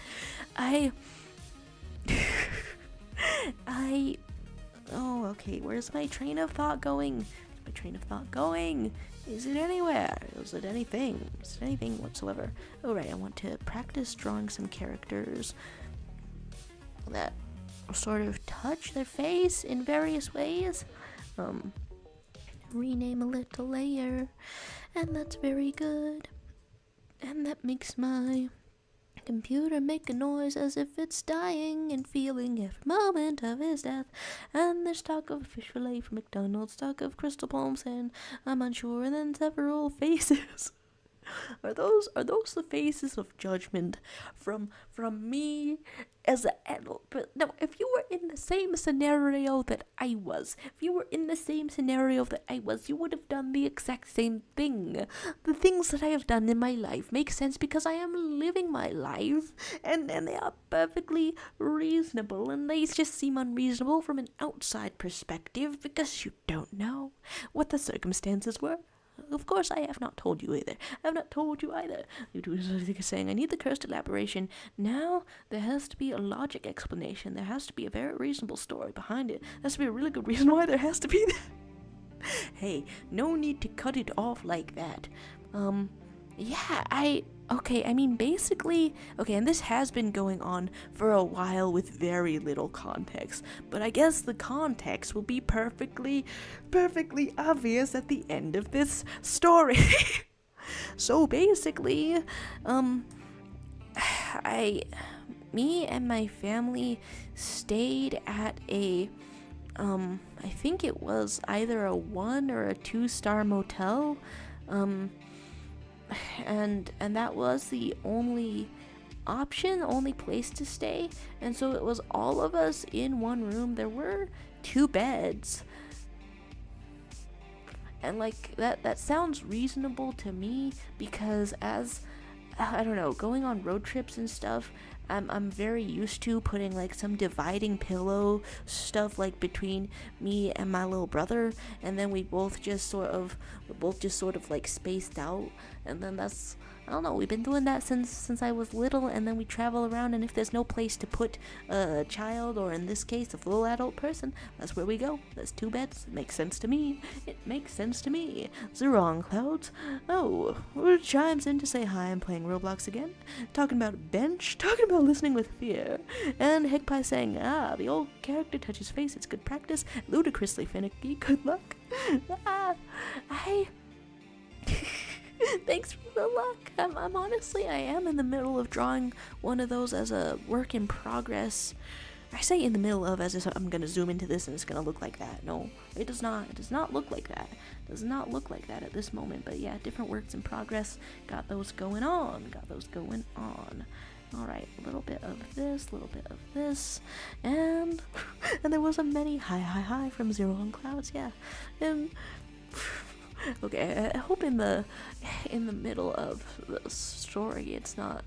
Oh, okay, where's my train of thought going? Is it anywhere? Is it anything? Is it anything whatsoever? Alright, I want to practice drawing some characters that sort of touch their face in various ways. Rename a little layer, and that's very good. And that makes my computer make a noise as if it's dying and feeling every moment of his death. And there's talk of fish fillet from McDonald's, talk of crystal palms, and I'm unsure, and then several faces. Are those the faces of judgment from me as an adult? But no, if you were in the same scenario that I was, you would have done the exact same thing. The things that I have done in my life make sense because I am living my life, and they are perfectly reasonable, and they just seem unreasonable from an outside perspective because you don't know what the circumstances were. Of course, I have not told you either. YouTube is saying, I need the cursed elaboration. Now, there has to be a logic explanation. There has to be a very reasonable story behind it. There has to be a really good reason why there has to be that. Hey, no need to cut it off like that. Basically, and this has been going on for a while with very little context, but I guess the context will be perfectly obvious at the end of this story. So basically, me and my family stayed at a, I think it was either a 1 or a 2-star motel, and that was the only place to stay, and so it was all of us in one room. There were 2 beds, and that sounds reasonable to me because as I don't know, going on road trips and stuff, I'm very used to putting some dividing pillow stuff between me and my little brother, and then we both just sort of spaced out, and then that's, I don't know, we've been doing that since I was little, and then we travel around, and if there's no place to put a child, or in this case a full adult person, that's where we go. That's 2 beds. It makes sense to me. Zero on clouds. Oh, chimes in to say hi. I'm playing Roblox again. Talking about a bench. Talking about listening with fear. And Hegpie saying, the old character touches face. It's good practice. Ludicrously finicky. Good luck. Thanks for the luck. I'm honestly, I am in the middle of drawing one of those as a work in progress. I say in the middle of as if I'm gonna zoom into this and it's gonna look like that. No, it does not. It does not look like that. It does not look like that at this moment. But yeah, different works in progress. Got those going on. Alright, a little bit of this, and there was a many hi from Zero on Clouds, yeah. And okay, I hope in the middle of the story it's not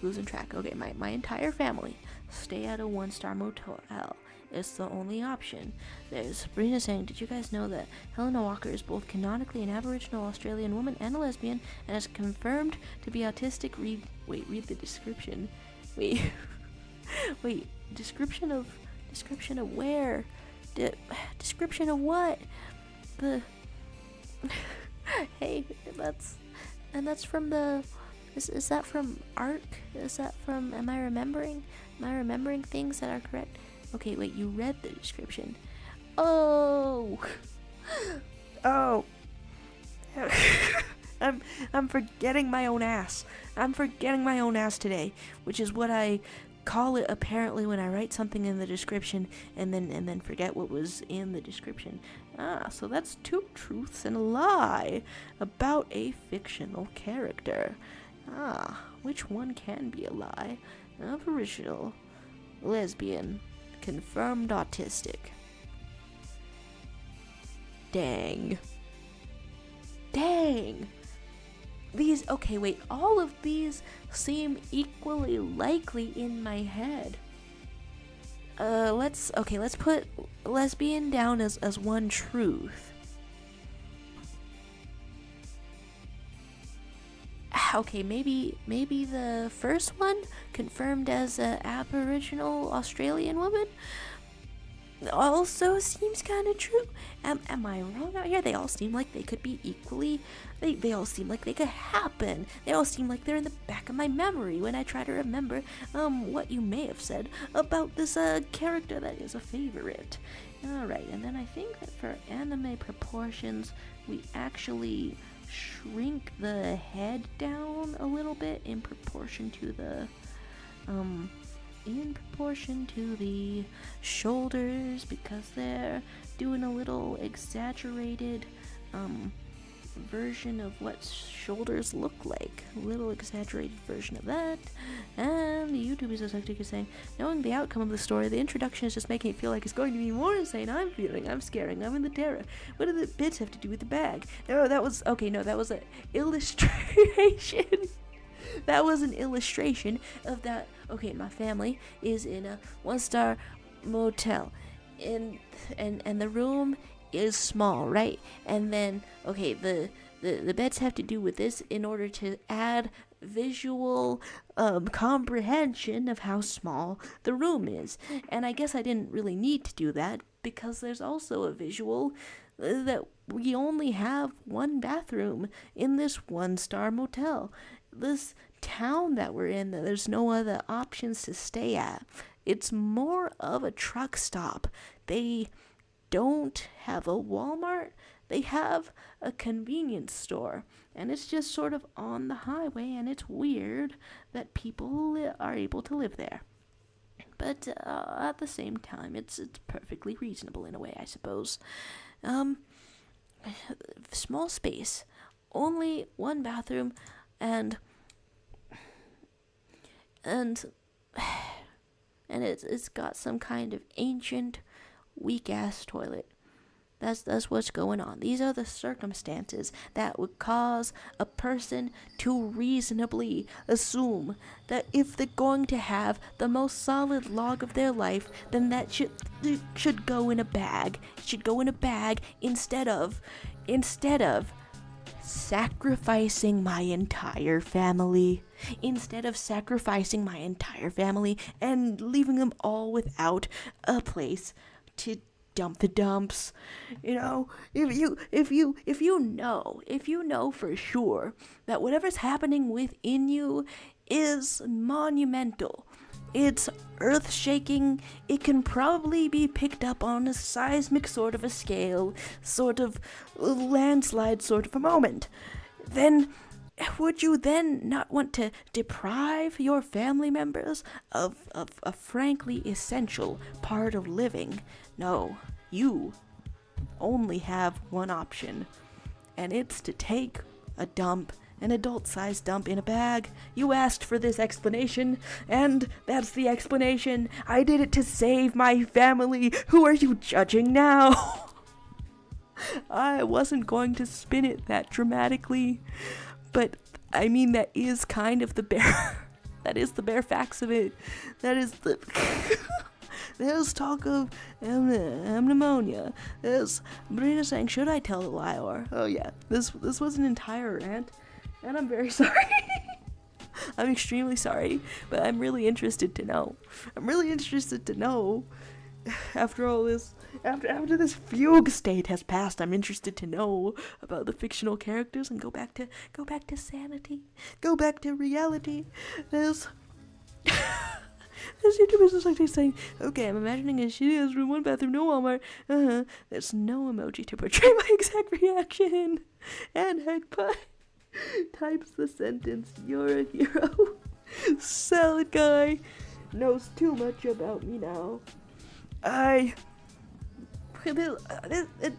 losing track. Okay, my entire family stay at a 1-star motel. It's the only option. There's Sabrina saying, did you guys know that Helena Walker is both canonically an Aboriginal Australian woman and a lesbian, and is confirmed to be autistic? Read the description. Wait, description of where? Description of what? Hey, that's from the. Is that from ARC? Is that from? Am I remembering? Am I remembering things that are correct? Okay, wait. You read the description. Oh. Oh. I'm forgetting my own ass. I'm forgetting my own ass today, which is what I call it apparently when I write something in the description and then forget what was in the description. So that's 2 truths and a lie about a fictional character. Which one can be a lie? Aboriginal, lesbian, confirmed autistic. Dang. Okay, wait, all of these seem equally likely in my head. Let's put lesbian down as one truth. Okay, maybe the first one, confirmed as a Aboriginal Australian woman, also seems kind of true. Am I wrong out here? They all seem like they could be equally. They all seem like they could happen. They all seem like they're in the back of my memory when I try to remember what you may have said about this character that is a favorite. Alright, and then I think that for anime proportions, we actually shrink the head down a little bit in proportion to the shoulders, because they're doing a little exaggerated version of what shoulders look like. A little exaggerated version of that. And the YouTube is saying, knowing the outcome of the story, the introduction is just making it feel like it's going to be more insane. I'm scaring, I'm in the terror. What do the bits have to do with the bag? That was an illustration. That was an illustration of that. Okay, my family is in a 1-star motel, and the room is small, right? And then, okay, the beds have to do with this in order to add visual comprehension of how small the room is. And I guess I didn't really need to do that, because there's also a visual that we only have 1 bathroom in this 1-star motel. This town that we're in, there's no other options to stay at. It's more of a truck stop. They don't have a Walmart. They have a convenience store, and it's just sort of on the highway, and it's weird that people are able to live there. But at the same time, it's perfectly reasonable in a way, I suppose. Small space, only 1 bathroom, and it's got some kind of ancient, weak-ass toilet. That's what's going on. These are the circumstances that would cause a person to reasonably assume that if they're going to have the most solid log of their life, then that should go in a bag. It should go in a bag instead of sacrificing my entire family. Instead of sacrificing my entire family and leaving them all without a place to dump the dumps. You know, if you know for sure that whatever's happening within you is monumental, it's earth-shaking, it can probably be picked up on a seismic sort of a scale, sort of landslide sort of a moment, then would you then not want to deprive your family members of a frankly essential part of living? No, you only have one option, and it's to take a dump, an adult-sized dump in a bag. You asked for this explanation, and that's the explanation. I did it to save my family. Who are you judging now? I wasn't going to spin it that dramatically, but I mean, that is kind of the bare that is the bare facts of it. That is the there's talk of pneumonia. There's Brina saying, should I tell the lie? Or, oh yeah, this was an entire rant, and I'm very sorry. I'm extremely sorry, but I'm really interested to know. After all this, After this fugue state has passed, I'm interested to know about the fictional characters and go back to sanity, go back to reality. There's This YouTuber is like saying, okay, I'm imagining a shitty ass room, one bathroom, no Walmart. There's no emoji to portray my exact reaction. And Heckpie types the sentence, you're a hero. Salad guy knows too much about me now.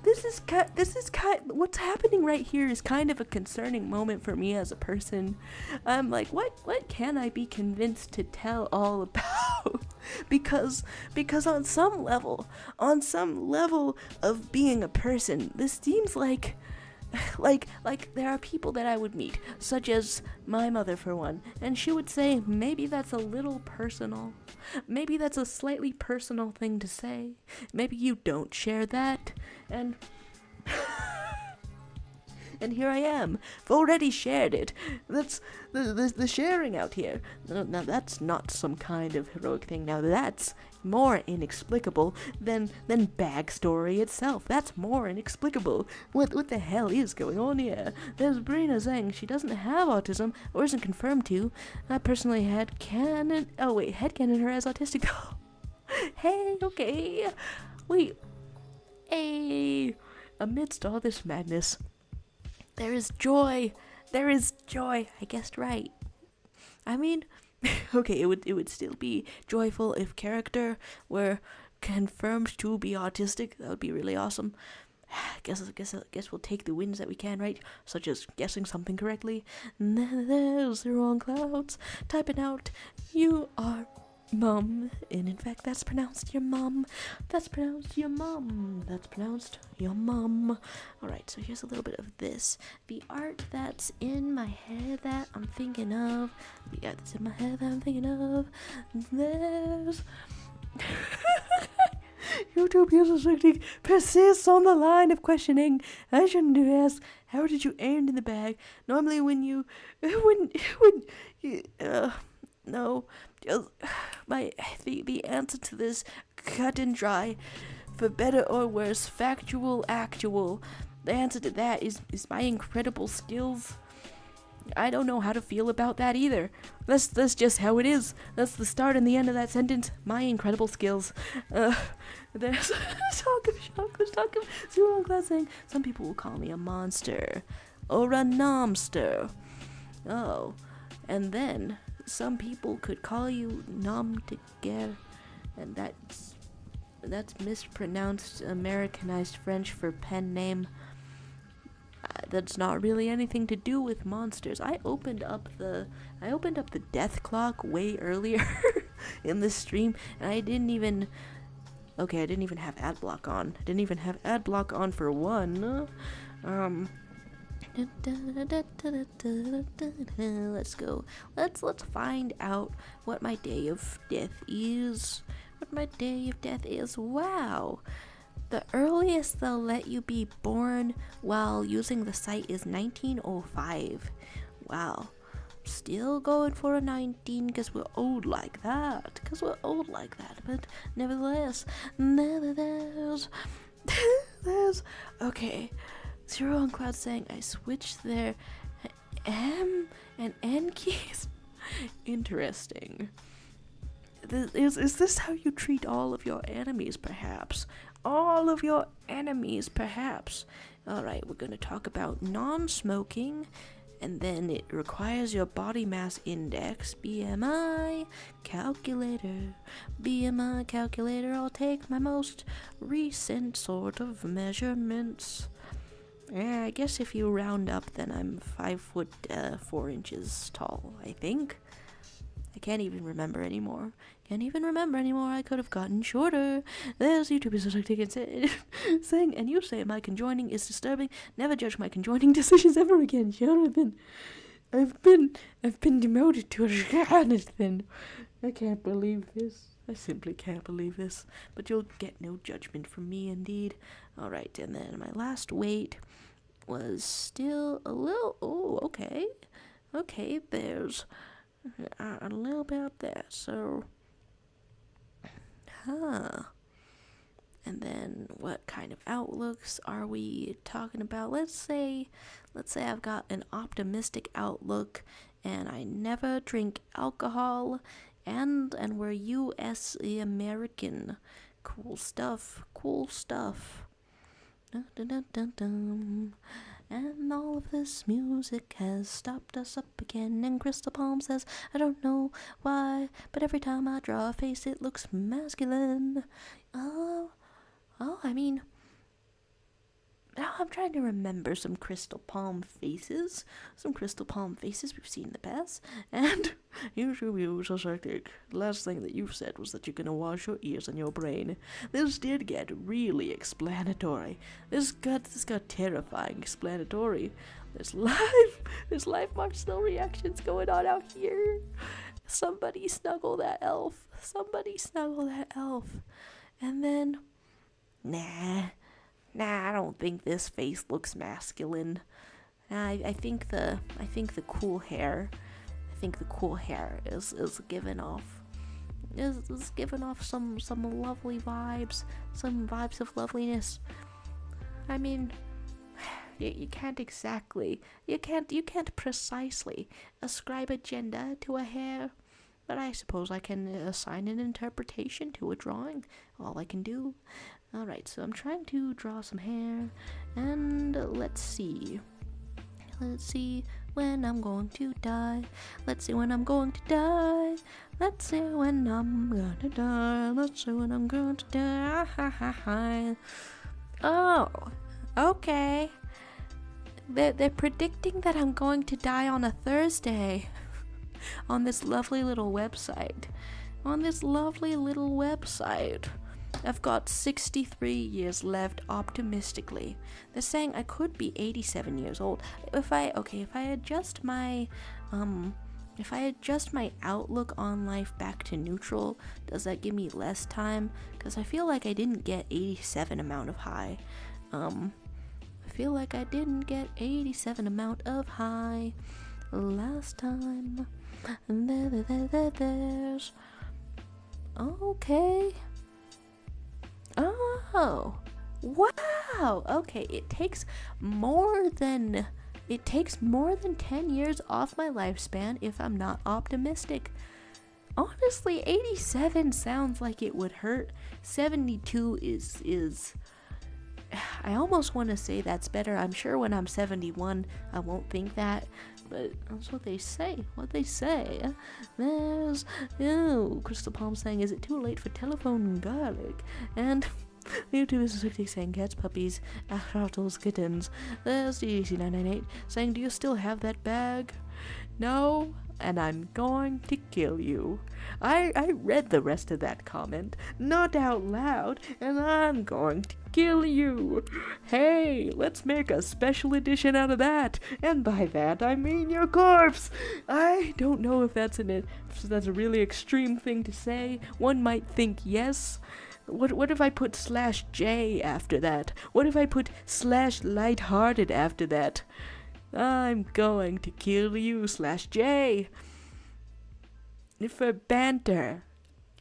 This is what's happening right here is kind of a concerning moment for me as a person. I'm like, what can I be convinced to tell all about? because on some level of being a person, this seems like there are people that I would meet, such as my mother for one, and she would say, maybe that's a little personal. Maybe that's a slightly personal thing to say. Maybe you don't share that. And and here I am. I've already shared it. That's the sharing out here. Now that's not some kind of heroic thing. Now that's more inexplicable than backstory itself. That's more inexplicable. What the hell is going on here? There's Brina saying she doesn't have autism or isn't confirmed to. I personally headcanon her as autistic. Hey, okay. Wait. Hey. Amidst all this madness, there is joy. There is joy. I guessed right. I mean, okay, it would still be joyful if character were confirmed to be autistic. That would be really awesome. I guess we'll take the wins that we can, right? Such as guessing something correctly. There's the wrong clouds. Typing out, you are mum. And in fact, that's pronounced your mum. That's pronounced your mum. That's pronounced your mum. Alright, so here's a little bit of this. The art that's in my head that I'm thinking of. The art that's in my head that I'm thinking of. There's... YouTube user technique persists on the line of questioning. I shouldn't have asked, how did you aim in the bag? Normally no, just the answer to this, cut and dry, for better or worse, factual, actual. The answer to that is my incredible skills. I don't know how to feel about that either. That's just how it is. That's the start and the end of that sentence. My incredible skills. There's talk of shock. There's talk of zero class saying some people will call me a monster or a nomster. Oh, and then some people could call you nom together, and that's mispronounced Americanized French for pen name. That's not really anything to do with monsters. I opened up the death clock way earlier in this stream, and I didn't even have ad block on. I didn't even have ad block on for one. Let's go. Let's find out what my day of death is. Wow. The earliest they'll let you be born while using the site is 1905. Wow. Still going for a 19 because we're old like that. But nevertheless, there's okay. Zero on Cloud saying I switched their M and N keys. Interesting. Is this how you treat all of your enemies, perhaps? Alright, we're going to talk about non-smoking, and then it requires your body mass index, BMI calculator. I'll take my most recent sort of measurements. Yeah, I guess if you round up, then I'm 5 foot 4 inches tall, I think. I can't even remember anymore. I could have gotten shorter. There's YouTubers saying, and you say my conjoining is disturbing. Never judge my conjoining decisions ever again, Jonathan. I've been demoted to a Jonathan. I can't believe this. I simply can't believe this. But you'll get no judgment from me, indeed. Alright, and then my last weight was still a little... Oh, okay. Okay, there's a little bit up there, so... And then what kind of outlooks are we talking about? Let's say I've got an optimistic outlook and I never drink alcohol and we're US American. Cool stuff. Dun, dun, dun, dun, dun. And all of this music has stopped us up again. And Crystal Palm says, I don't know why, but every time I draw a face, it looks masculine. I mean, now I'm trying to remember some Crystal Palm faces. Some Crystal Palm faces we've seen in the past. And you so psychic. The last thing that you said was that you're gonna wash your ears and your brain. This did get really explanatory. This got terrifying explanatory. There's live Marcel reactions going on out here. Somebody snuggle that elf. And then, nah, I don't think this face looks masculine. I think the cool hair is giving off some lovely vibes, some vibes of loveliness. I mean, you can't precisely ascribe a gender to a hair, but I suppose I can assign an interpretation to a drawing. All I can do. Alright, so I'm trying to draw some hair, and let's see when I'm going to die. Let's see when I'm going to die. Oh, okay. They're predicting that I'm going to die on a Thursday. On this lovely little website. I've got 63 years left optimistically. They're saying I could be 87 years old. If I adjust my outlook on life back to neutral, does that give me less time? Because I feel like I didn't get 87 amount of high. Last time. There's okay. Oh, wow. Okay, it takes more than 10 years off my lifespan if I'm not optimistic. Honestly, 87 sounds like it would hurt. 72 is I almost want to say that's better. I'm sure when I'm 71, I won't think that, but that's what they say. There's, Crystal Palm saying, is it too late for telephone garlic? And YouTube is saying, cats, puppies, axolotls, kittens. There's DDC998 saying, do you still have that bag? No, and I'm going to kill you. I read the rest of that comment, not out loud, and I'm going to kill you. Hey, let's make a special edition out of that, and by that I mean your corpse. I don't know if that's a really extreme thing to say. One might think yes. What if I put /J after that? What if I put /lighthearted after that? I'm going to kill you, /J. For banter.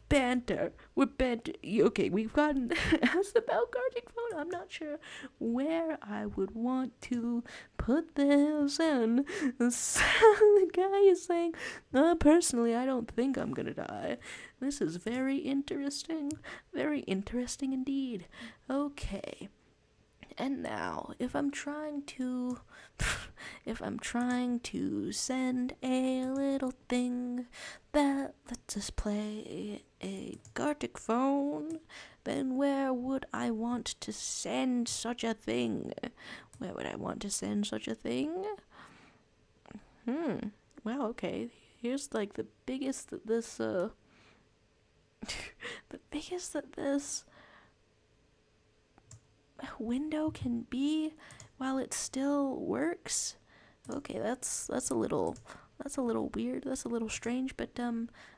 We're banter. Okay, we've gotten asked about Gartic Phone. I'm not sure where I would want to put this in. So the guy is saying, personally, I don't think I'm gonna die. This is very interesting indeed. Okay. And now, if I'm trying to send a little thing that lets us play a Gartic Phone, then where would I want to send such a thing? Well, okay. Here's like the biggest that this window can be while it still works. Okay, that's a little weird, that's a little strange, but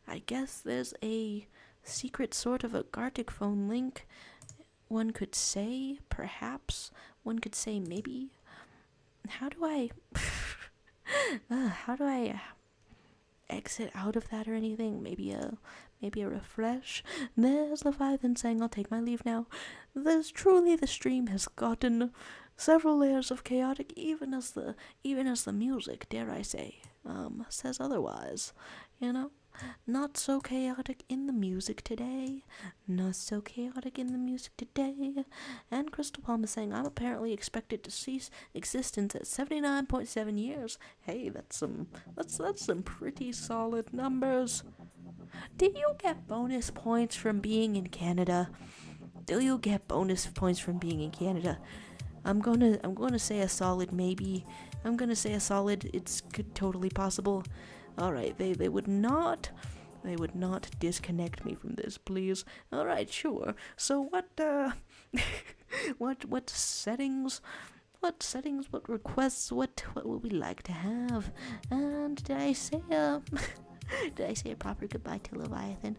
I guess there's a secret sort of a Gartic Phone link. One could say, perhaps. One could say maybe. How do I exit out of that or anything. Maybe a refresh. There's Leviathan saying, "I'll take my leave now." The stream has gotten several layers of chaotic, even as the music, dare I say, says otherwise. You know, not so chaotic in the music today. Not so chaotic in the music today. And Crystal Palm is saying, "I'm apparently expected to cease existence at 79.7 years. Hey, that's some pretty solid numbers. Do you get bonus points from being in Canada? Do you get bonus points from being in Canada? I'm gonna say a solid maybe. I'm gonna say a solid it's totally possible. Alright, they would not disconnect me from this, please. Alright, sure. So what settings, what requests, what would we like to have? And did I say a proper goodbye to Leviathan?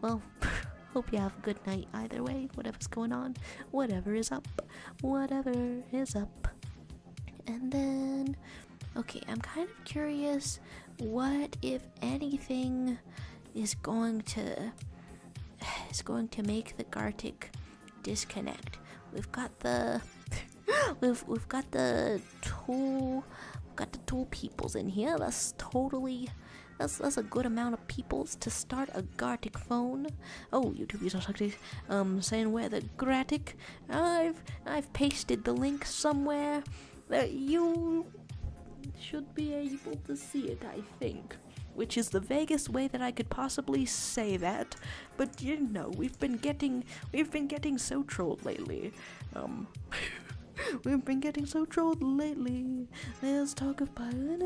Well, hope you have a good night either way, whatever's going on, whatever is up. And then, okay, I'm kind of curious, what, if anything, is going to make the Gartic disconnect? We've got the tool peoples in here. That's a good amount of peoples to start a Gartic phone. Oh, YouTube users actually saying where the Gartic. I've pasted the link somewhere that you should be able to see it, I think. Which is the vaguest way that I could possibly say that, but you know, we've been getting so trolled lately. We've been getting so trolled lately. There's talk of Byron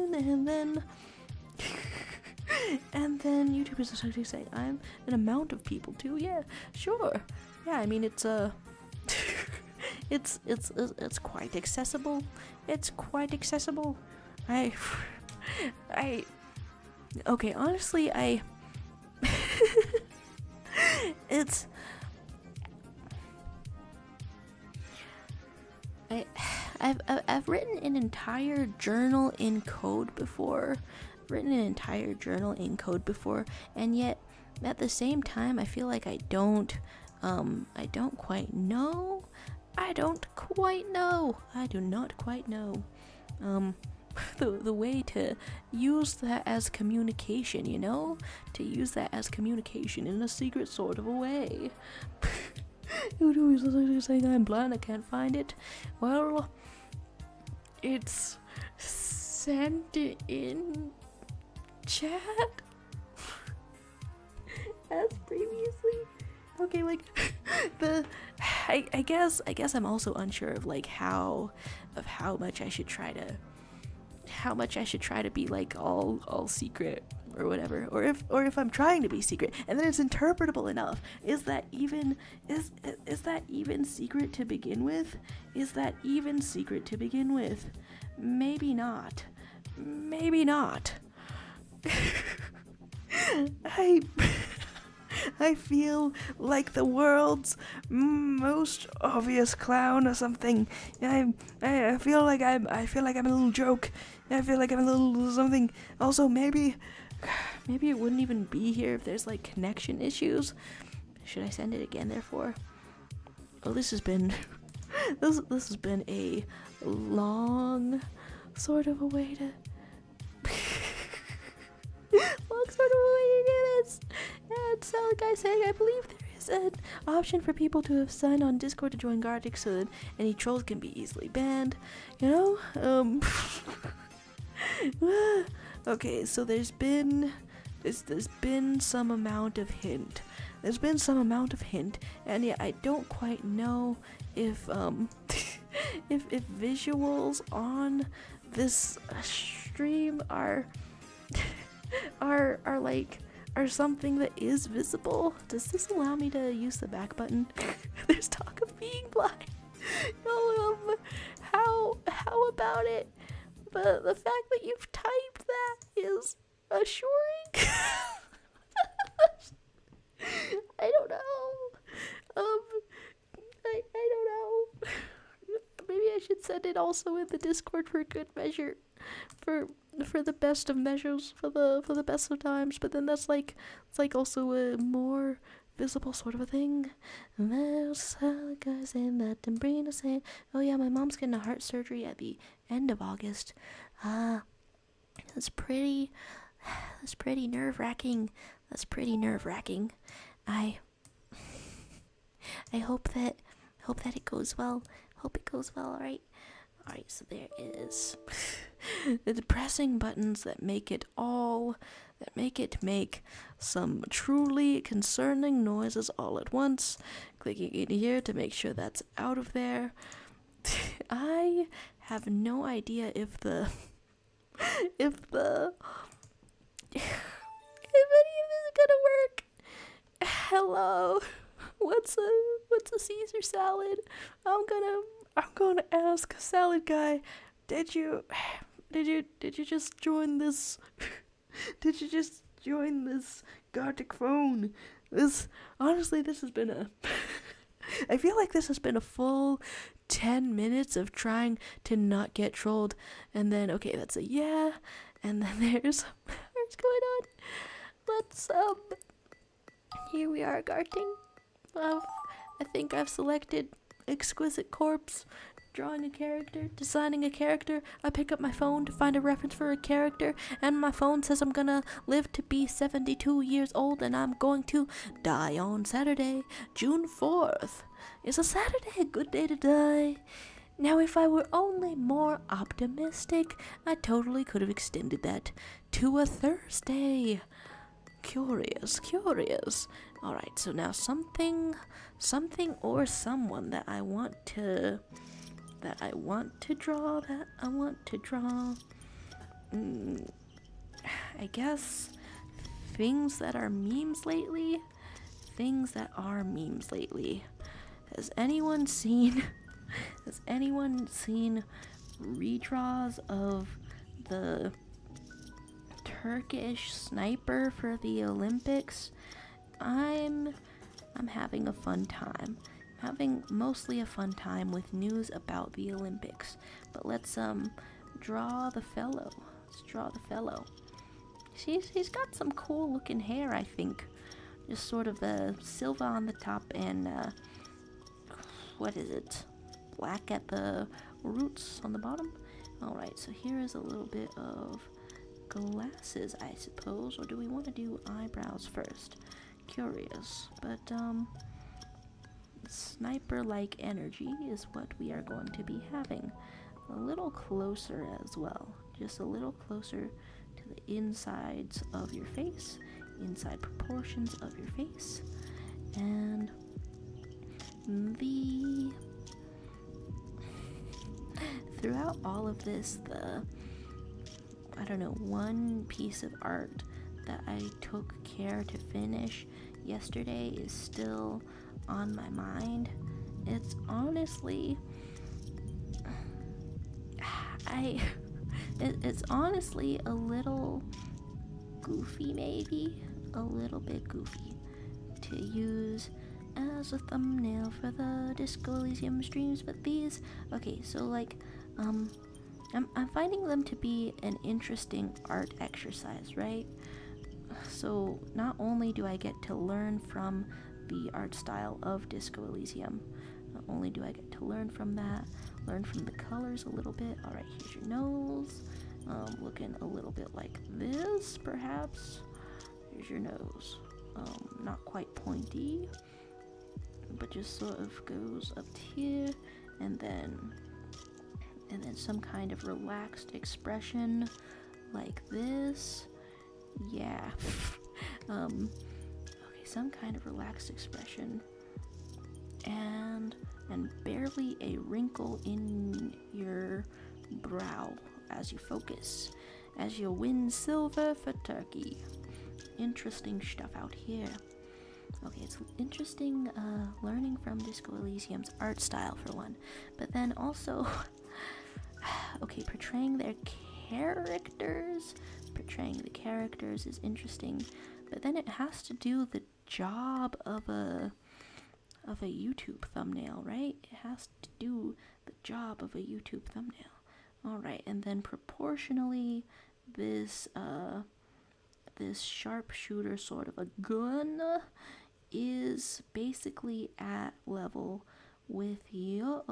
and then YouTubers are starting to say I'm an amount of people too. Yeah, sure. Yeah, I mean it's it's quite accessible. It's quite accessible. Okay, honestly, I've written an entire journal in code before. And yet at the same time I feel like I don't quite know. I do not quite know the way to use that as communication, you know? To use that as communication in a secret sort of a way. You're saying I'm blind, I can't find it. Well, it's sent in chat as previously. Okay, like I guess I'm also unsure of like how much I should try to be like all secret or whatever, or if I'm trying to be secret and then it's interpretable enough. Is that even secret to begin with? Maybe not. I feel like the world's most obvious clown or something. I feel like I'm a little joke. I feel like I'm a little something. Also, maybe it wouldn't even be here if there's like connection issues. Should I send it again? Therefore, oh, this has been a long sort of a way to. Long sort of a way to do this. And so, like I say, I believe there is an option for people to have signed on Discord to join Gartic so that any trolls can be easily banned. You know? Okay, so there's been some amount of hint. And yeah, I don't quite know if if visuals on this stream are something that is visible. Does this allow me to use the back button? There's talk of being blind. No, how about it? The fact that you've typed that is assuring. I don't know. I don't know. maybe I should send it also in the Discord for good measure, for the best of measures, for the best of times. But then that's like, it's like also a more visible sort of a thing. And there's a guy saying that Dembrina saying, oh yeah, my mom's getting a heart surgery at the end of August. That's pretty nerve-wracking. That's pretty nerve-wracking. I hope that it goes well. Hope it goes well, alright? Alright, so there is the depressing buttons that make it make some truly concerning noises all at once. Clicking in here to make sure that's out of there. I have no idea if any of this is gonna work. Hello. What's a Caesar salad? I'm gonna ask salad guy, did you just join this did you just join this Gartic phone? This has been a I feel like this has been a full 10 minutes of trying to not get trolled, and then okay, that's a yeah, and then there's what's going on. Let's here we are, Garting. I think I've selected Exquisite Corpse, drawing a character, designing a character. I pick up my phone to find a reference for a character, and my phone says I'm gonna live to be 72 years old, and I'm going to die on Saturday, June 4th. Is a Saturday a good day to die? Now, if I were only more optimistic, I totally could have extended that to a Thursday. Curious. Alright, so now something or someone that I want to draw. I guess things that are memes lately. Has anyone seen redraws of the Turkish sniper for the Olympics? I'm having a fun time. Having mostly a fun time with news about the Olympics. But let's draw the fellow. He's got some cool looking hair, I think. Just sort of silver on the top and what is it? Black at the roots on the bottom. Alright, so here is a little bit of glasses, I suppose, or do we want to do eyebrows first? Curious, but sniper-like energy is what we are going to be having. A little closer as well, just a little closer to the insides of your face, inside proportions of your face, and throughout all of this, one piece of art that I took care to finish yesterday is still on my mind. It's honestly it's honestly a little goofy, maybe a little bit goofy to use as a thumbnail for the Disco Elysium streams, but these, okay, so like I'm finding them to be an interesting art exercise, right? So not only do I get to learn from the art style of Disco Elysium, not only do I get to learn from that, learn from the colors a little bit. Alright, here's your nose, looking a little bit like this, perhaps. Here's your nose, not quite pointy, but just sort of goes up here, and then some kind of relaxed expression like this. Yeah. Okay, some kind of relaxed expression, and barely a wrinkle in your brow as you focus, as you win silver for Turkey. Interesting stuff out here. Okay, it's interesting learning from Disco Elysium's art style for one, but then also okay, portraying the characters is interesting, but then it has to do the job of YouTube thumbnail, right? It has to do the job of a YouTube thumbnail. All right, and then proportionally, this sharpshooter sort of a gun is basically at level with your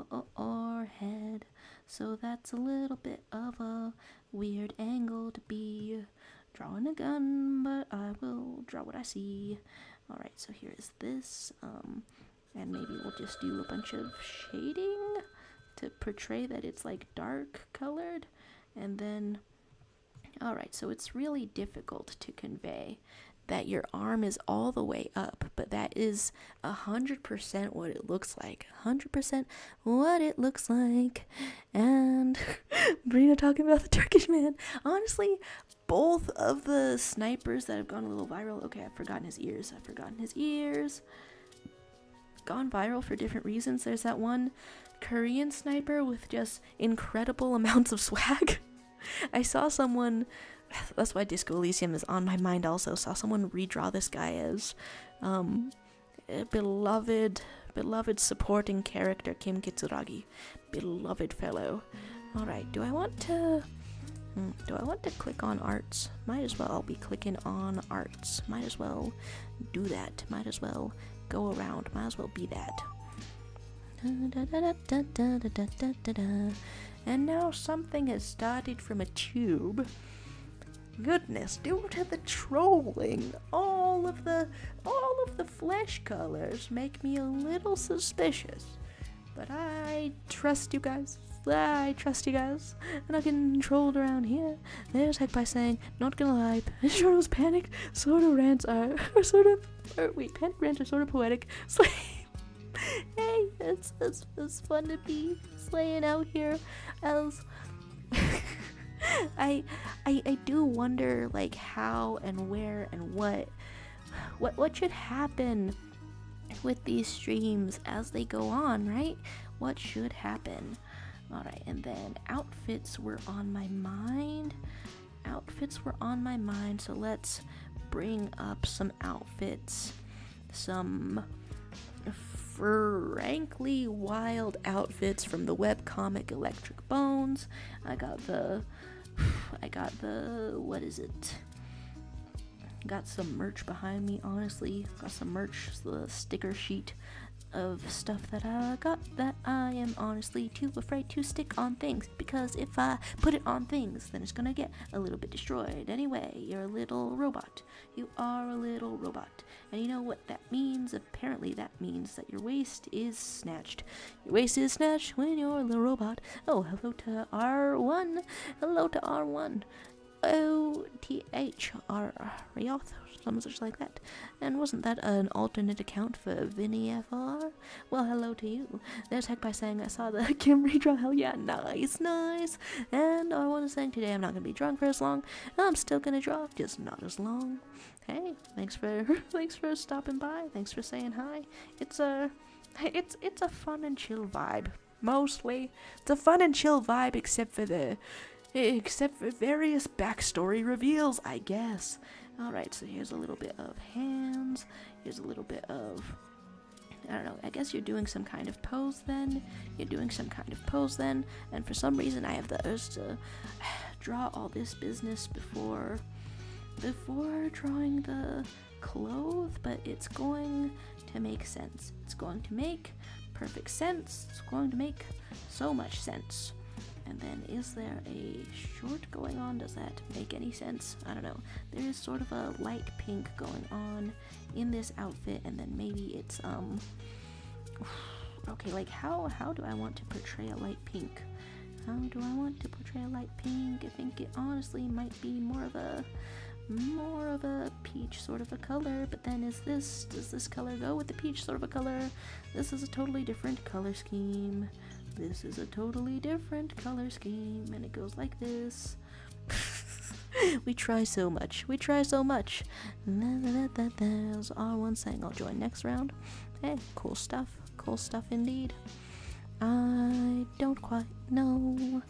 head, so that's a little bit of a weird angle to be drawing a gun, but I will draw what I see. All right, so here is this, and maybe we'll just do a bunch of shading to portray that it's like dark colored, and then, all right, so it's really difficult to convey that your arm is all the way up, but that is 100% what it looks like. 100% what it looks like. And Brina talking about the Turkish man. Honestly, both of the snipers that have gone a little viral. Okay, I've forgotten his ears. Gone viral for different reasons. There's that one Korean sniper with just incredible amounts of swag. I saw someone, that's why Disco Elysium is on my mind also, saw someone redraw this guy as a beloved supporting character Kim Kitsuragi. Beloved fellow. Alright, do I want to click on arts? Might as well, I'll be clicking on arts. Might as well do that. Might as well go around. Might as well be that. And now something has started from a tube. Goodness, due to the trolling, all of the flesh colors make me a little suspicious. But I trust you guys. And I can troll around here. There's Heck by saying, not gonna lie, Shorto's panic sort of rants are panic rants are sort of poetic. Hey, it's fun to be slaying out here as I do wonder like how and where and what should happen with these streams as they go on, right? What should happen? Alright, and then outfits were on my mind. So let's bring up some outfits. Some frankly wild outfits from the webcomic Electric Bones. I got the what is it? Got some merch behind me, honestly. Got some merch, the sticker sheet of stuff that I got that I am honestly too afraid to stick on things, because if I put it on things, then it's gonna get a little bit destroyed. Anyway, you're a little robot. You are a little robot. And you know what that means? Apparently that means that your waist is snatched. Your waist is snatched when you're a little robot. Oh, hello to R1. Hello to R1. OTHR Rioth, something such like that. And wasn't that an alternate account for Vinny FR? Well, hello to you. There's Heck by saying I saw the Kim redraw. Hell yeah, nice. And I want to say today I'm not gonna be drunk for as long. I'm still gonna draw, just not as long. Hey, thanks for stopping by. Thanks for saying hi. It's a fun and chill vibe. Mostly, it's a fun and chill vibe, except for various backstory reveals, I guess. Alright, so here's a little bit of hands. Here's a little bit of, I don't know, I guess you're doing some kind of pose then. And for some reason I have the urge to draw all this business before drawing the clothes, but it's going to make sense. It's going to make perfect sense. It's going to make so much sense. And then is there a short going on? Does that make any sense? I don't know. There is sort of a light pink going on in this outfit, and then maybe it's okay, like how do I want to portray a light pink? I think it honestly might be more of a peach sort of a color, but then does this color go with the peach sort of a color? This is a totally different color scheme. And it goes like this. We try so much. There's R1 saying I'll join next round. Hey, cool stuff indeed. I don't quite know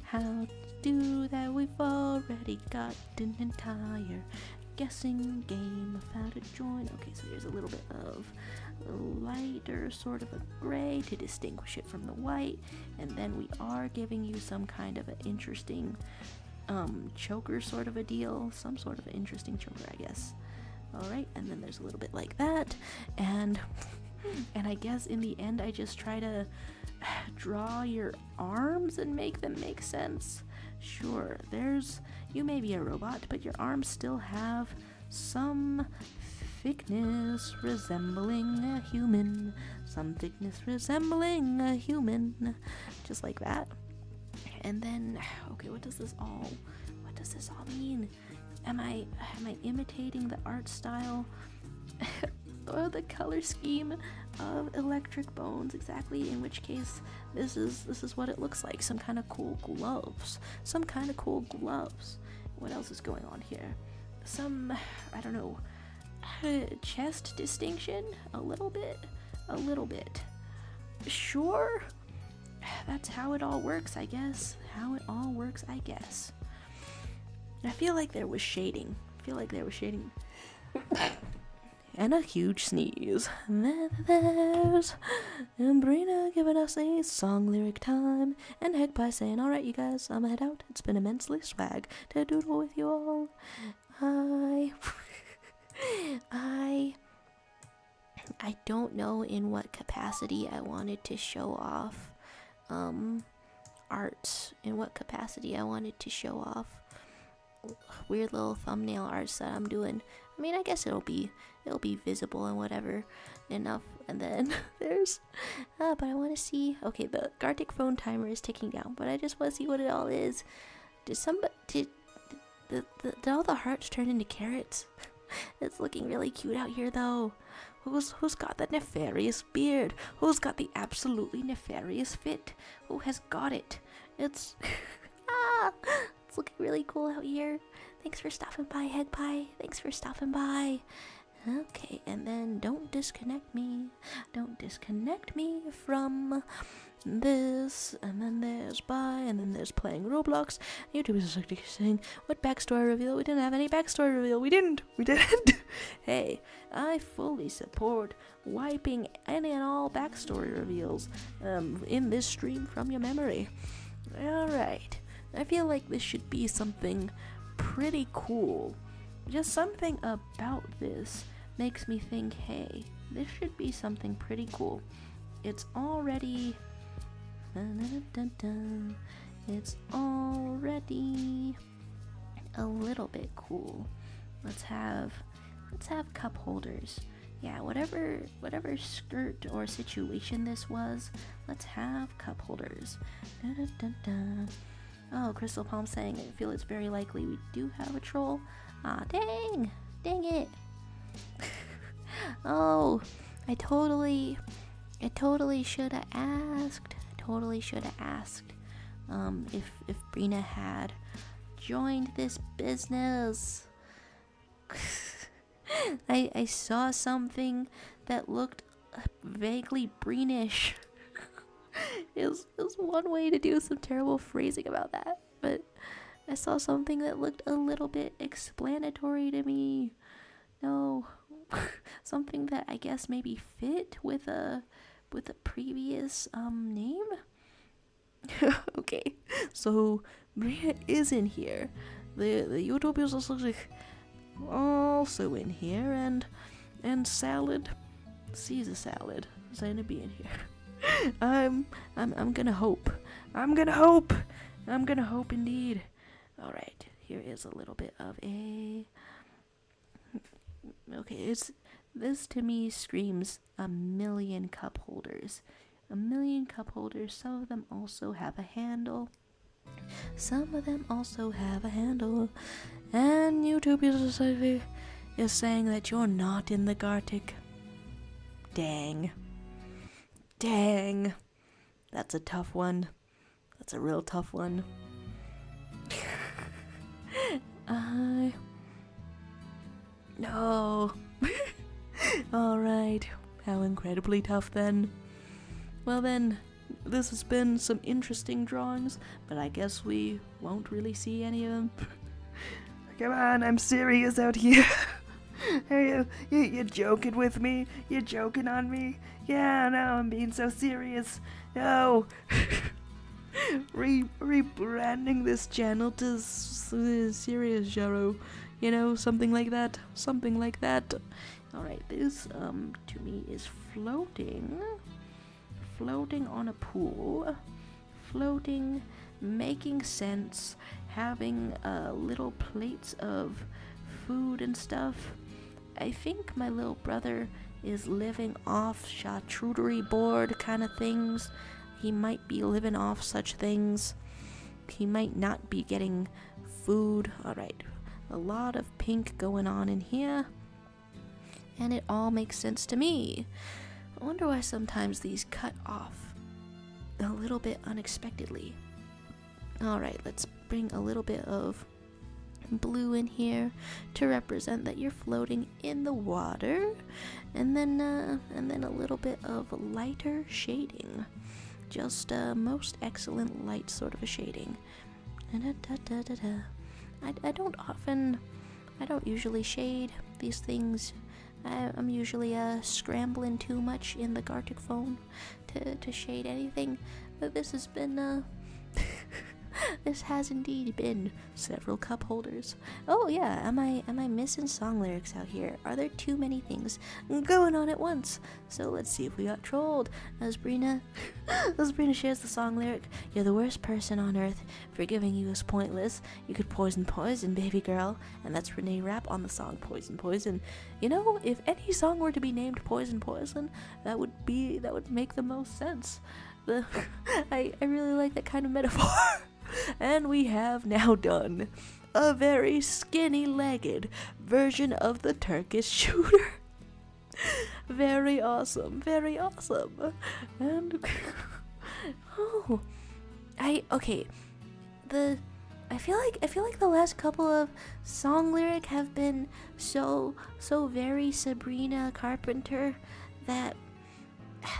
how to do that. We've already got an entire guessing game of how to join. Okay, so there's a little bit of lighter sort of a gray to distinguish it from the white, and then we are giving you some kind of an interesting choker sort of a deal, some sort of an interesting choker, I guess. Alright, and then there's a little bit like that, and I guess in the end I just try to draw your arms and make them make sense. Sure, you may be a robot, but your arms still have some thickness resembling a human. Some thickness resembling a human. Just like that. And then, okay, what does this all mean? Am I imitating the art style or the color scheme of Electric Bones? Exactly, in which case this is what it looks like. Some kind of cool gloves. What else is going on here? Some, I don't know, chest distinction? A little bit. Sure, that's how it all works, I guess. I feel like there was shading. And a huge sneeze. There's Brina giving us a song lyric time. And Heckpie saying, alright you guys, I'ma head out. It's been immensely swag to doodle with you all. I don't know in what capacity I wanted to show off art. Weird little thumbnail arts that I'm doing. I mean, I guess it'll be visible and whatever enough. And then there's but I want to see. Okay, the Gartic phone timer is ticking down, but I just want to see what it all is. Did all the hearts turn into carrots? It's looking really cute out here though. Who's got that nefarious beard? Who's got the absolutely nefarious fit? Who has got it? It's it's looking really cool out here. Thanks for stopping by, Heckpie. Okay, and then don't disconnect me from this. And then there's bye, and then there's playing Roblox. YouTube is saying, what backstory reveal? We didn't have any backstory reveal. We didn't. Hey, I fully support wiping any and all backstory reveals in this stream from your memory. Alright, I feel like this should be something pretty cool. Just something about this makes me think, hey, this should be something pretty cool. It's already a little bit cool. Let's have cup holders. Yeah, whatever skirt or situation this was, let's have cup holders. Oh, Crystal Palm saying, I feel it's very likely we do have a troll. Ah, dang it. Oh, I totally should have asked. If Brina had joined this business. I saw something that looked vaguely Breenish. It was one way to do some terrible phrasing about that, but I saw something that looked a little bit explanatory to me. No, something that I guess maybe fit with a previous name. Okay, so Maria is in here. The YouTube is also in here, and Salad, Caesar Salad, is gonna be in here. I'm gonna hope indeed. Alright, here is a little bit of a... Okay, this to me screams a million cup holders. Some of them also have a handle. And YouTube is saying that you're not in the Gartic. Dang. That's a tough one. That's a real tough one. No. Alright. How incredibly tough then. Well then, this has been some interesting drawings, but I guess we won't really see any of them. Come on, I'm serious out here. Are you joking with me? You joking on me? Yeah, no, I'm being so serious. No. Rebranding this channel to Serious Jaro. You know, something like that. Something like that. Alright, this, to me is floating. Floating on a pool. Floating, making sense. Having, little plates of food and stuff. I think my little brother is living off charcuterie board kind of things. He might be living off such things. He might not be getting food. Alright, a lot of pink going on in here. And it all makes sense to me. I wonder why sometimes these cut off a little bit unexpectedly. Alright, let's bring a little bit of blue in here to represent that you're floating in the water, and then a little bit of lighter shading, just most excellent light sort of a shading. I don't usually shade these things. I'm usually scrambling too much in the Gartic phone to shade anything, but this has been this has indeed been several cup holders. Oh yeah, am I missing song lyrics out here? Are there too many things going on at once? So let's see if we got trolled. As Brina shares the song lyric, "You're the worst person on earth. Forgiving you is pointless. You could poison, baby girl." And that's Renee Rapp on the song Poison, Poison. You know, if any song were to be named Poison, Poison, that would make the most sense. I really like that kind of metaphor. And we have now done a very skinny-legged version of the Turkish shooter. Very awesome, very awesome. And I feel like the last couple of song lyric have been so very Sabrina Carpenter that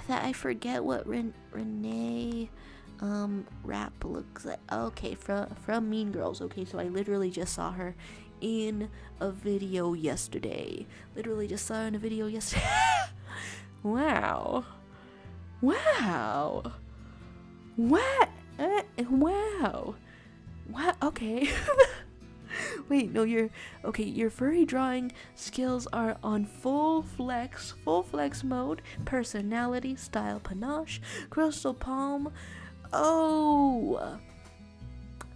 I forget what Renee Rapp looks like. Okay, from Mean Girls. Okay, so I literally just saw her in a video yesterday. Wow. What? Wow. What? Okay. Wait, no, your furry drawing skills are on full flex mode, personality, style, panache, crystal palm. Oh,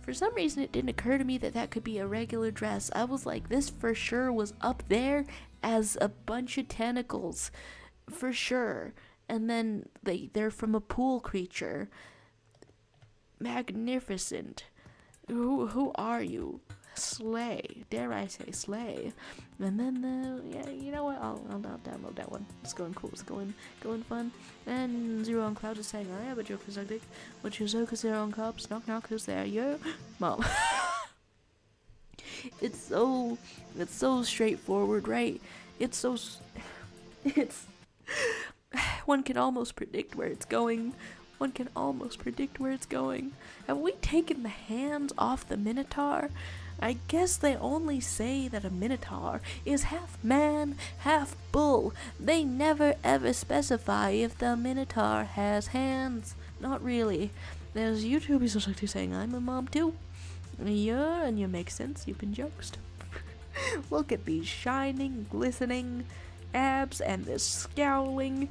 for some reason it didn't occur to me that could be a regular dress. I was like, this for sure was up there as a bunch of tentacles, for sure. And then they're from a pool creature. Magnificent. Who are you? Slay. Dare I say slay. And then yeah, you know what? I'll download that one. It's going cool. It's going fun. And Zero on Cloud is saying, I have a joke for Zugdick. What's your Zoka Zero on Cops? Knock knock, who's there? Yo, Mom. It's so straightforward, right? It's one can almost predict where it's going. Have we taken the hands off the Minotaur? I guess they only say that a Minotaur is half man, half bull. They never ever specify if the Minotaur has hands. Not really. There's YouTubers also saying, I'm a mom too. Yeah, and you make sense, you've been joked. Look at these shining, glistening abs and this scowling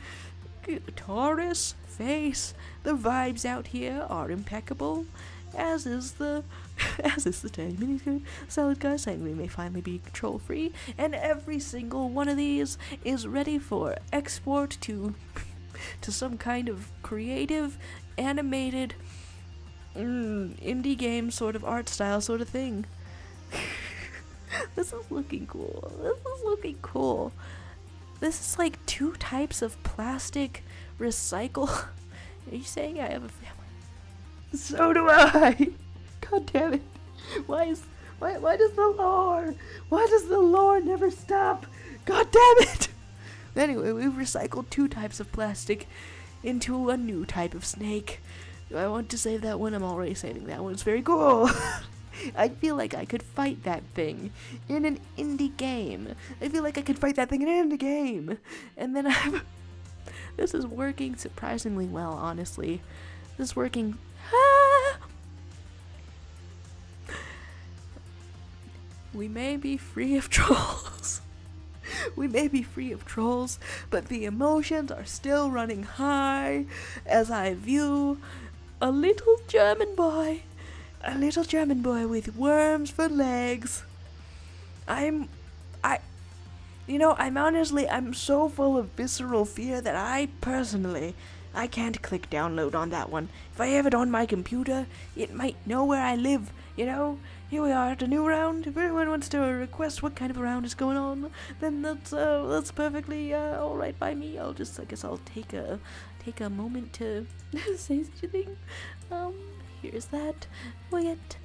Taurus face. The vibes out here are impeccable, as is the tiny miniskirt. Solid guy saying we may finally be control free, and every single one of these is ready for export to some kind of creative, animated, indie game sort of art style sort of thing. This is looking cool. This is like 2 types of plastic recycle. Are you saying I have a family? So do I. God damn it. Why does the lore never stop? God damn it. Anyway, we've recycled 2 types of plastic into a new type of snake. Do I want to save that one? I'm already saving that one. It's very cool. I feel like I could fight that thing in an indie game. I feel like I could fight that thing in an indie game. And then this is working surprisingly well, honestly. This is working. We may be free of trolls. We may be free of trolls, but the emotions are still running high as I view a little German boy with worms for legs. I'm so full of visceral fear that I can't click download on that one. If I have it on my computer, it might know where I live, Here we are at a new round. If anyone wants to request what kind of a round is going on, then that's perfectly alright by me. I guess I'll take a moment to say such a thing. Here's that. We get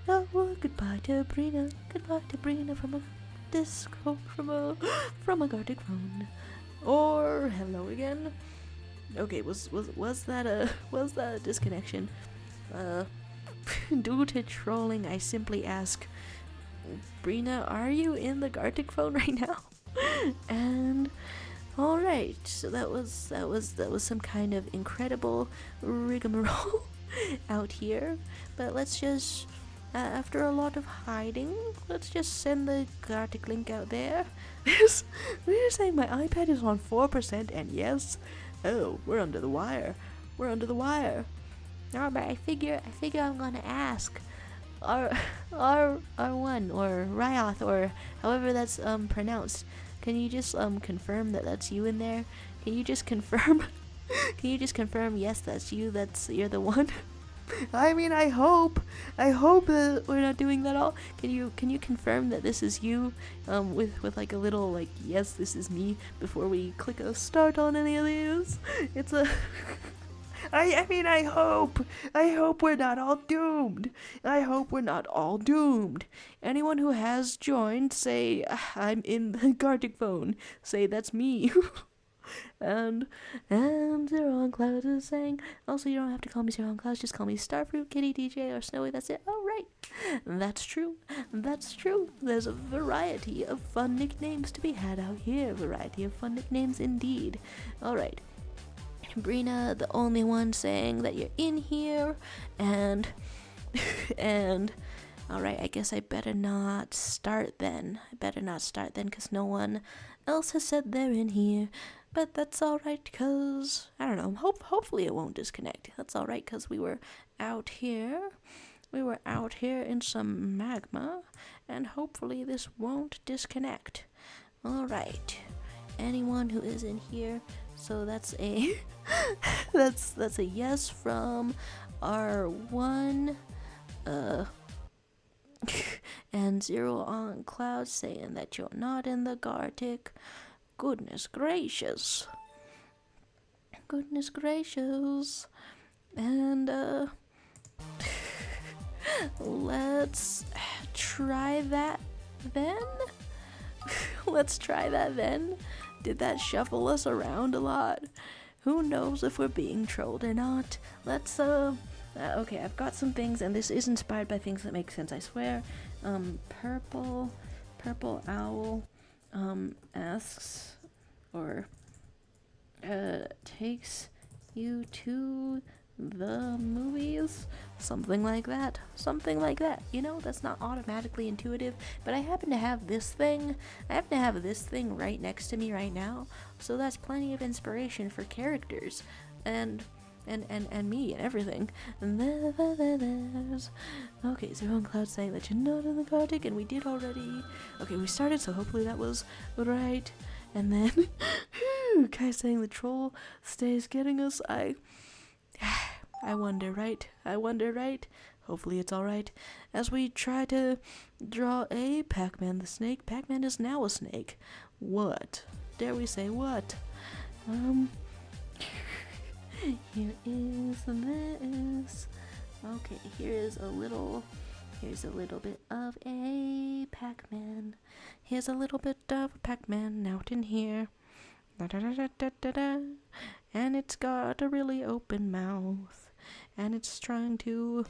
goodbye to Brina. Goodbye to Brina from a disco from a Gartic phone. Or hello again. Okay, was that a disconnection? Due to trolling, I simply ask, Brina, are you in the Gartic phone right now? And alright, so that was some kind of incredible rigmarole out here. But let's just, after a lot of hiding, let's just send the Gartic link out there. We're saying my iPad is on 4%, and yes, we're under the wire. No, but I figure I'm gonna ask R1 or Ryoth or however that's pronounced. Can you just confirm that that's you in there? Can you just confirm? Yes, that's you. You're the one. I mean, I hope that we're not doing that all. Can you confirm that this is you? With like a little like, yes, this is me before we click a start on any of these. It's a. I hope we're not all doomed. Anyone who has joined, say, I'm in the Gartic phone. Say, that's me. and Zero on Clouds is saying, also, you don't have to call me Zero on Clouds, just call me Starfruit, Kitty, DJ, or Snowy, that's it. Oh, right. That's true. There's a variety of fun nicknames to be had out here. Variety of fun nicknames indeed. All right. Brina, the only one saying that you're in here, and alright, I guess I better not start then, because no one else has said they're in here, but that's alright, because, I don't know, hopefully it won't disconnect. That's alright, because we were out here in some magma, and hopefully this won't disconnect. Alright, anyone who is in here, so that's a that's a yes from R1 and Zero on Cloud saying that you're not in the Gartic. Goodness gracious. And let's try that then. Did that shuffle us around a lot? Who knows if we're being trolled or not? Let's, okay, I've got some things, and this is inspired by things that make sense, I swear. Purple Owl, asks, or, takes you to the movies? Something like that. That's not automatically intuitive, but I happen to have this thing right next to me right now, so that's plenty of inspiration for characters, and me and everything. And there's okay, Zero on Cloud saying that you're not in the Gartic, and we did already. Okay, we started, so hopefully that was right. And then Kai saying the troll stays getting us. I wonder, right? Hopefully it's alright. As we try to draw a Pac-Man the snake. Pac-Man is now a snake. What? Dare we say what? Here is this. Okay, here's a little bit of a Pac-Man. Here's a little bit of a Pac-Man out in here. Da-da-da-da-da-da. And it's got a really open mouth. And it's trying to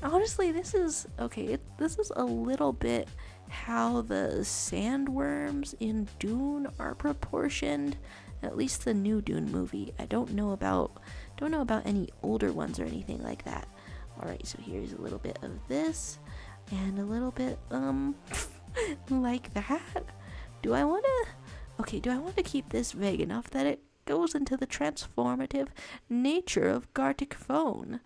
Honestly, this is okay. This is a little bit how the sandworms in Dune are proportioned. At least the new Dune movie. I don't know about any older ones or anything like that. All right, so here's a little bit of this, and a little bit like that. Do I want to keep this vague enough that it goes into the transformative nature of Gartic phone?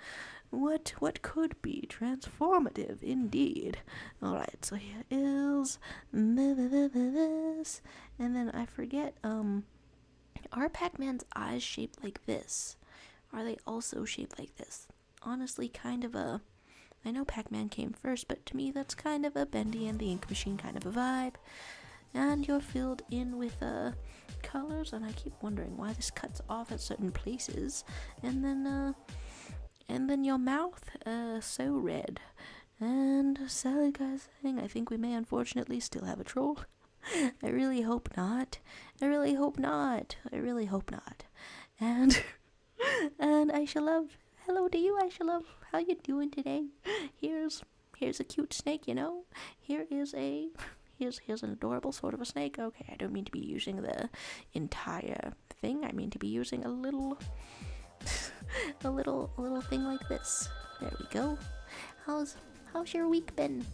What could be transformative indeed? Alright, so here is this, and then I forget, are Pac-Man's eyes shaped like this? Are they also shaped like this? Honestly, kind of a, I know Pac-Man came first, but to me that's kind of a Bendy and the Ink Machine kind of a vibe. And you're filled in with colors, and I keep wondering why this cuts off at certain places, and then your mouth so red. And Sally guys saying, I think we may unfortunately still have a troll. I really hope not. I really hope not. I really hope not. And I shall love. Hello to you, I shall love. How you doing today? Here's a cute snake, you know. Here's an adorable sort of a snake. Okay, I don't mean to be using the entire thing. I mean to be using a little thing like this. There we go. How's your week been?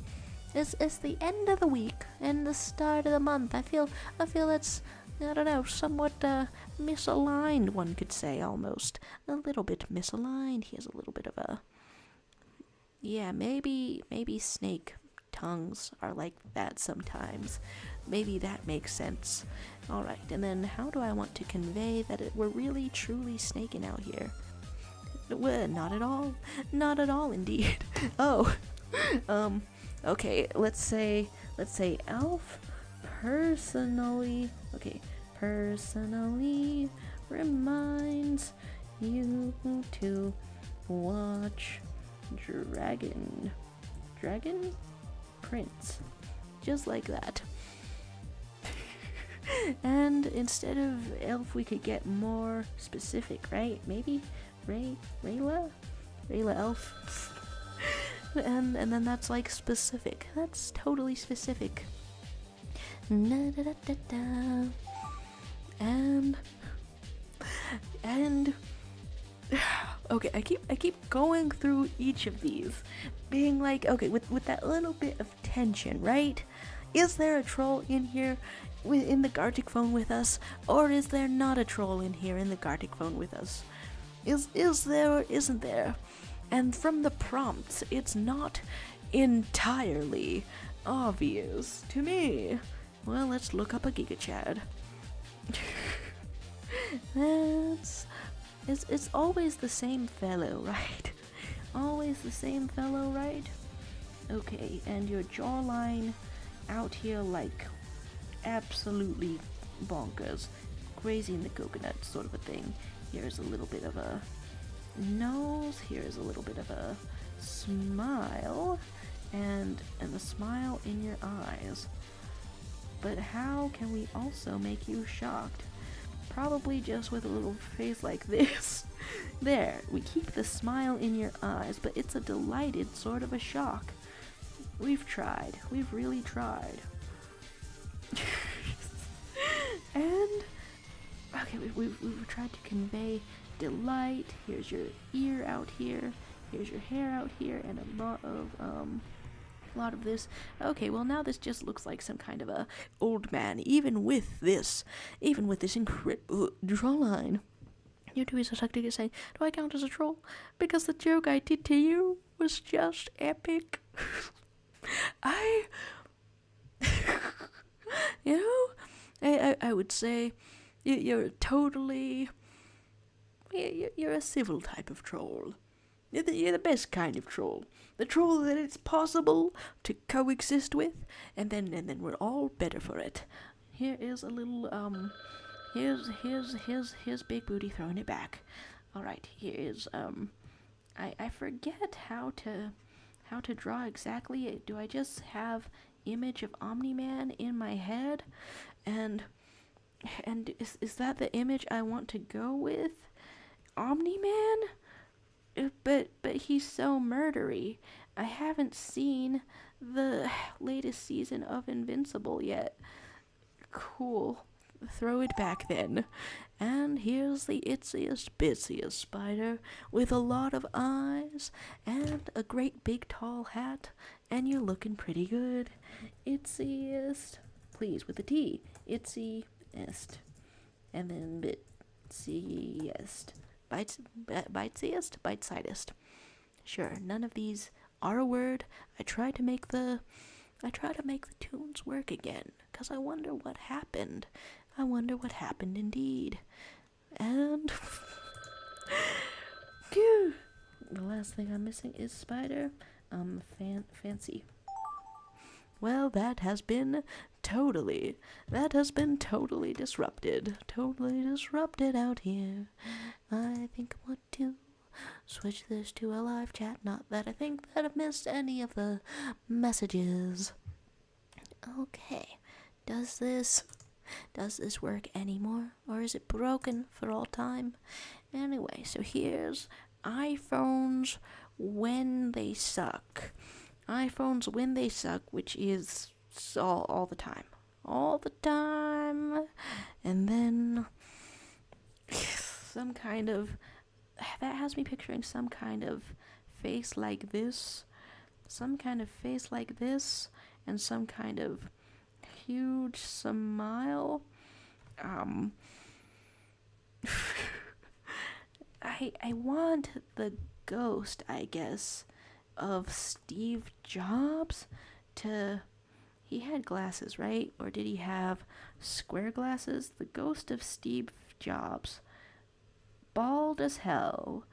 It's the end of the week and the start of the month. I feel it's, I don't know, somewhat misaligned, one could say, almost. A little bit misaligned. Here's a little bit of a, yeah, maybe snake tongues are like that sometimes. Maybe that makes sense. Alright, and then how do I want to convey that we're really truly snaking out here? Well, not at all. Not at all, indeed. Oh, okay, let's say Elf personally reminds you to watch Dragon Prince. Just like that. And instead of Elf, we could get more specific, right? Maybe Rayla Elf. and then that's like specific. That's totally specific. And okay, I keep going through each of these, being like, okay, with that little bit of tension, right? Is there a troll in here in the Gartic phone with us, or is there not a troll in here in the Gartic phone with us? Is there or isn't there? And from the prompts, it's not entirely obvious to me. Well, let's look up a Giga Chad. It's always the same fellow, right? Always the same fellow, right? Okay, and your jawline out here like absolutely bonkers. Grazing the coconut sort of a thing. Here's a little bit of a nose, here's a little bit of a smile, and the smile in your eyes. But how can we also make you shocked? Probably just with a little face like this. There, we keep the smile in your eyes, but it's a delighted sort of a shock. We've tried. We've really tried. And, okay, we've tried to convey delight. Here's your ear out here. Here's your hair out here, and a lot of this. Okay, well now this just looks like some kind of a old man, even with this incredible jawline. YouTube is such to say, do I count as a troll? Because the joke I did to you was just epic. I would say you're totally, you're a civil type of troll. You're the best kind of troll. The troll that it's possible to coexist with, and then we're all better for it. Here is a little, here's Big Booty throwing it back. Alright, here is, I forget how to draw exactly. Do I just have image of Omni-Man in my head? And is that the image I want to go with? Omni-Man? But he's so murdery. I haven't seen the latest season of Invincible yet. Cool. Throw it back then. And here's the itziest bitsiest spider with a lot of eyes and a great big tall hat, and you're looking pretty good. Itziest, please, with a T. Itziest. And then bitsiest. Bitesiest? Bite-sidest. Sure, none of these are a word. I try to make the tunes work again, 'cause I wonder what happened. I wonder what happened indeed. And the last thing I'm missing is spider. Fancy. Well, that has been totally disrupted. Totally disrupted out here. I think I want to switch this to a live chat. Not that I think that I've missed any of the messages. Okay. Does this work anymore? Or is it broken for all time? Anyway, so here's iPhones when they suck. iPhones when they suck, which is all the time. All the time. And then some kind of, that has me picturing some kind of face like this. Some kind of face like this. And some kind of huge smile. I want the ghost, I guess, of Steve Jobs to... He had glasses, right? Or did he have square glasses? The ghost of Steve Jobs, bald as hell,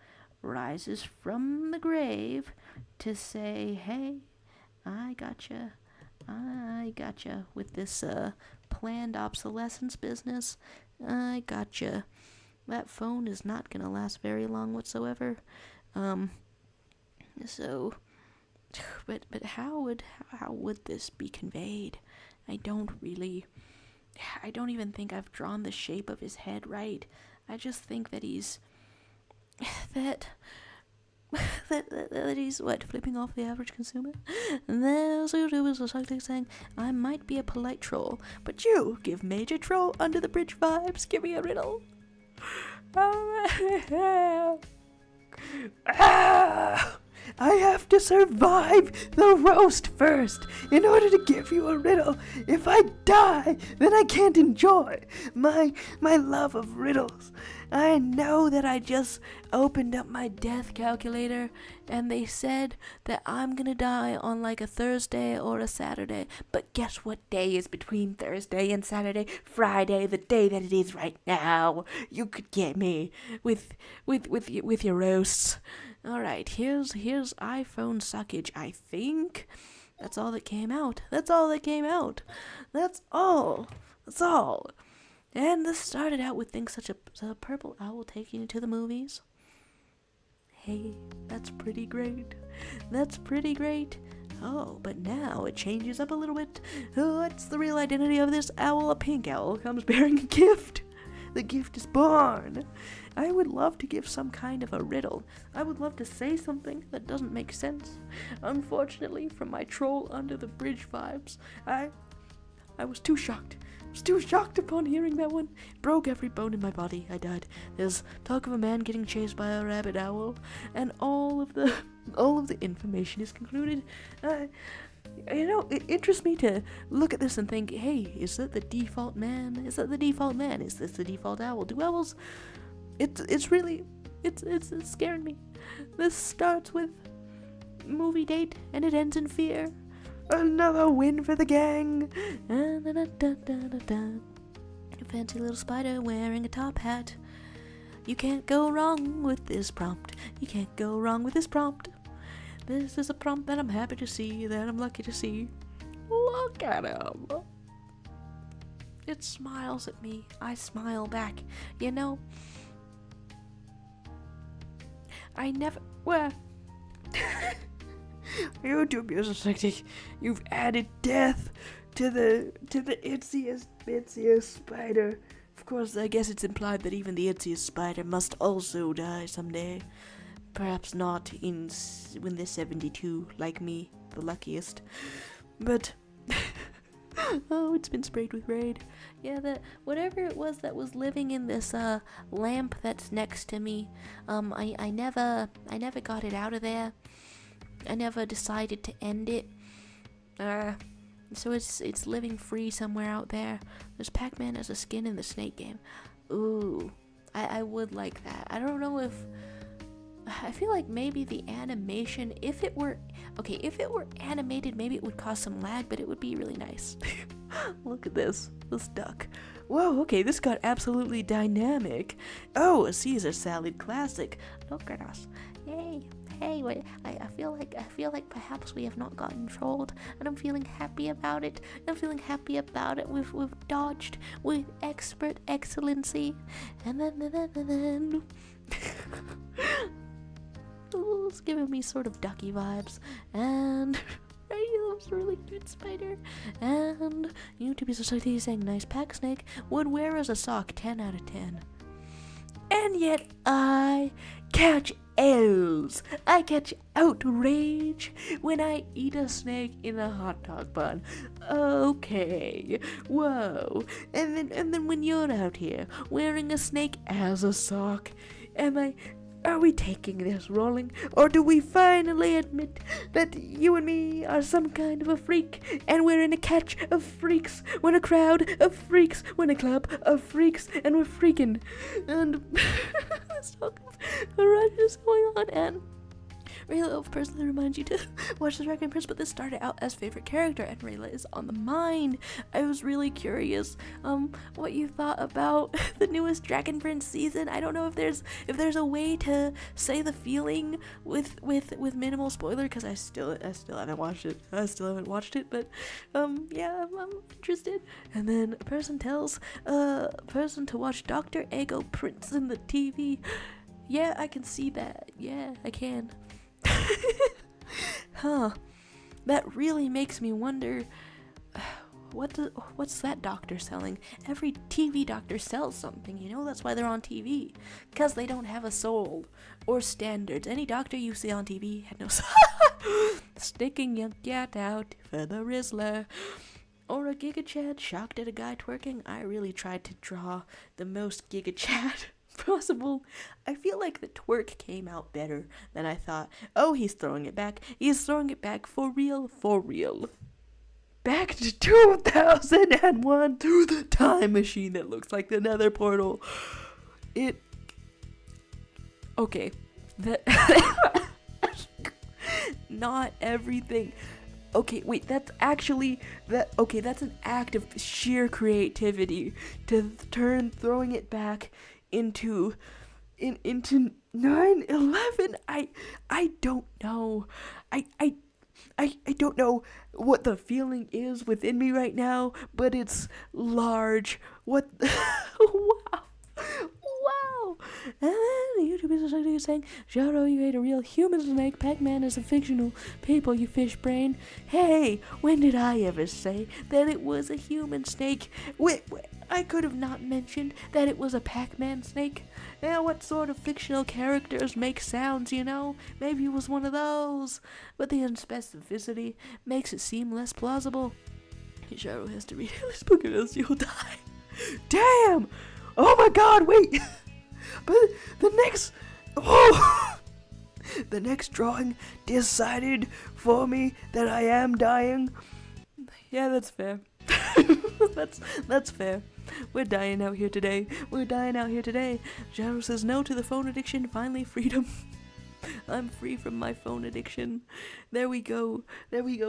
rises from the grave to say, hey, I gotcha with this planned obsolescence business. I gotcha. That phone is not gonna last very long whatsoever. So, but how would this be conveyed? I don't even think I've drawn the shape of his head right. I just think that he's that he's flipping off the average consumer. And there's YouTubers or something saying, I might be a polite troll, but you give major troll under the bridge vibes. Give me a riddle. I have to survive the roast first in order to give you a riddle. If I die, then I can't enjoy my love of riddles. I know that I just opened up my death calculator and they said that I'm gonna die on like a Thursday or a Saturday. But guess what day is between Thursday and Saturday? Friday, the day that it is right now. You could get me with your roasts. All right, here's iPhone suckage, I think. That's all that came out. That's all. And this started out with things such as a purple owl taking you to the movies. Hey, that's pretty great. Oh, but now it changes up a little bit. What's the real identity of this owl? A pink owl comes bearing a gift. The gift is born. I would love to give some kind of a riddle. I would love to say something that doesn't make sense. Unfortunately, from my troll under the bridge vibes, I was too shocked. Upon hearing that one. Broke every bone in my body. I died. There's talk of a man getting chased by a rabbit owl, and all of the information is concluded. It interests me to look at this and think, hey, is that the default man? Is this the default owl? Do owls... It's scaring me. This starts with movie date, and it ends in fear. Another win for the gang. A fancy little spider wearing a top hat. You can't go wrong with this prompt. This is a prompt that I'm happy to see, that I'm lucky to see. Look at him. It smiles at me. I smile back. I never... Well... YouTube music. You've added death to the itziest, bitsiest spider. Of course, I guess it's implied that even the itziest spider must also die someday. Perhaps not when they're 72, like me, the luckiest. But oh, it's been sprayed with Raid. Yeah, that whatever it was that was living in this lamp that's next to me. I never got it out of there. I never decided to end it. So it's living free somewhere out there. There's Pac-Man as a skin in the Snake game. Ooh, I would like that. I don't know if. I feel like maybe the animation, if it were animated, maybe it would cause some lag, but it would be really nice. Look at this duck. Whoa, okay, this got absolutely dynamic. Oh, a Caesar salad classic. Look at us. Yay. Hey, wait, I feel like perhaps we have not gotten trolled, and I'm feeling happy about it. We've dodged with expert excellency, and then oh, it's giving me sort of ducky vibes, and was a really cute spider. And YouTube is society saying nice pack snake would wear as a sock 10 out of 10. And yet I catch L's. I catch outrage when I eat a snake in a hot dog bun. Okay, whoa. And then when you're out here wearing a snake as a sock, are we taking this rolling, or do we finally admit that you and me are some kind of a freak, and we're in a catch of freaks, when a crowd of freaks, when a club of freaks, and we're freaking, and this talk of rush is going on, and Rayla personally reminds you to watch the Dragon Prince, but this started out as favorite character, and Rayla is on the mind. I was really curious, what you thought about the newest Dragon Prince season. I don't know if there's a way to say the feeling with minimal spoiler, because I still haven't watched it. But yeah, I'm interested. And then a person tells a person to watch Dr. Ego Prince in the TV. Yeah, I can see that. Yeah, I can. Huh. That really makes me wonder, what's that doctor selling? Every TV doctor sells something, that's why they're on TV. Because they don't have a soul or standards. Any doctor you see on TV had no soul. Sticking your cat out for the Rizzler. Or a Giga Chad shocked at a guy twerking. I really tried to draw the most Giga Chad possible. I feel like the twerk came out better than I thought. Oh, he's throwing it back. He's throwing it back for real. Back to 2001 through the time machine that looks like the Nether portal. Okay. Not everything. Okay, wait, that's an act of sheer creativity to throwing it back into 9/11. I don't know. I don't know what the feeling is within me right now, but it's large. What? Wow. And then YouTube is saying, Jaro, you ate a real human snake. Pac-Man is a fictional people, you fish brain. Hey, when did I ever say that it was a human snake? Wait, I could have not mentioned that it was a Pac-Man snake. Yeah, what sort of fictional characters make sounds, Maybe it was one of those. But the unspecificity makes it seem less plausible. Jaro has to read this book or else you'll die. Damn! Oh my god, wait! But the next drawing decided for me that I am dying. Yeah, that's fair. That's fair. We're dying out here today. Jaro says no to the phone addiction. Finally, freedom. I'm free from my phone addiction. There we go,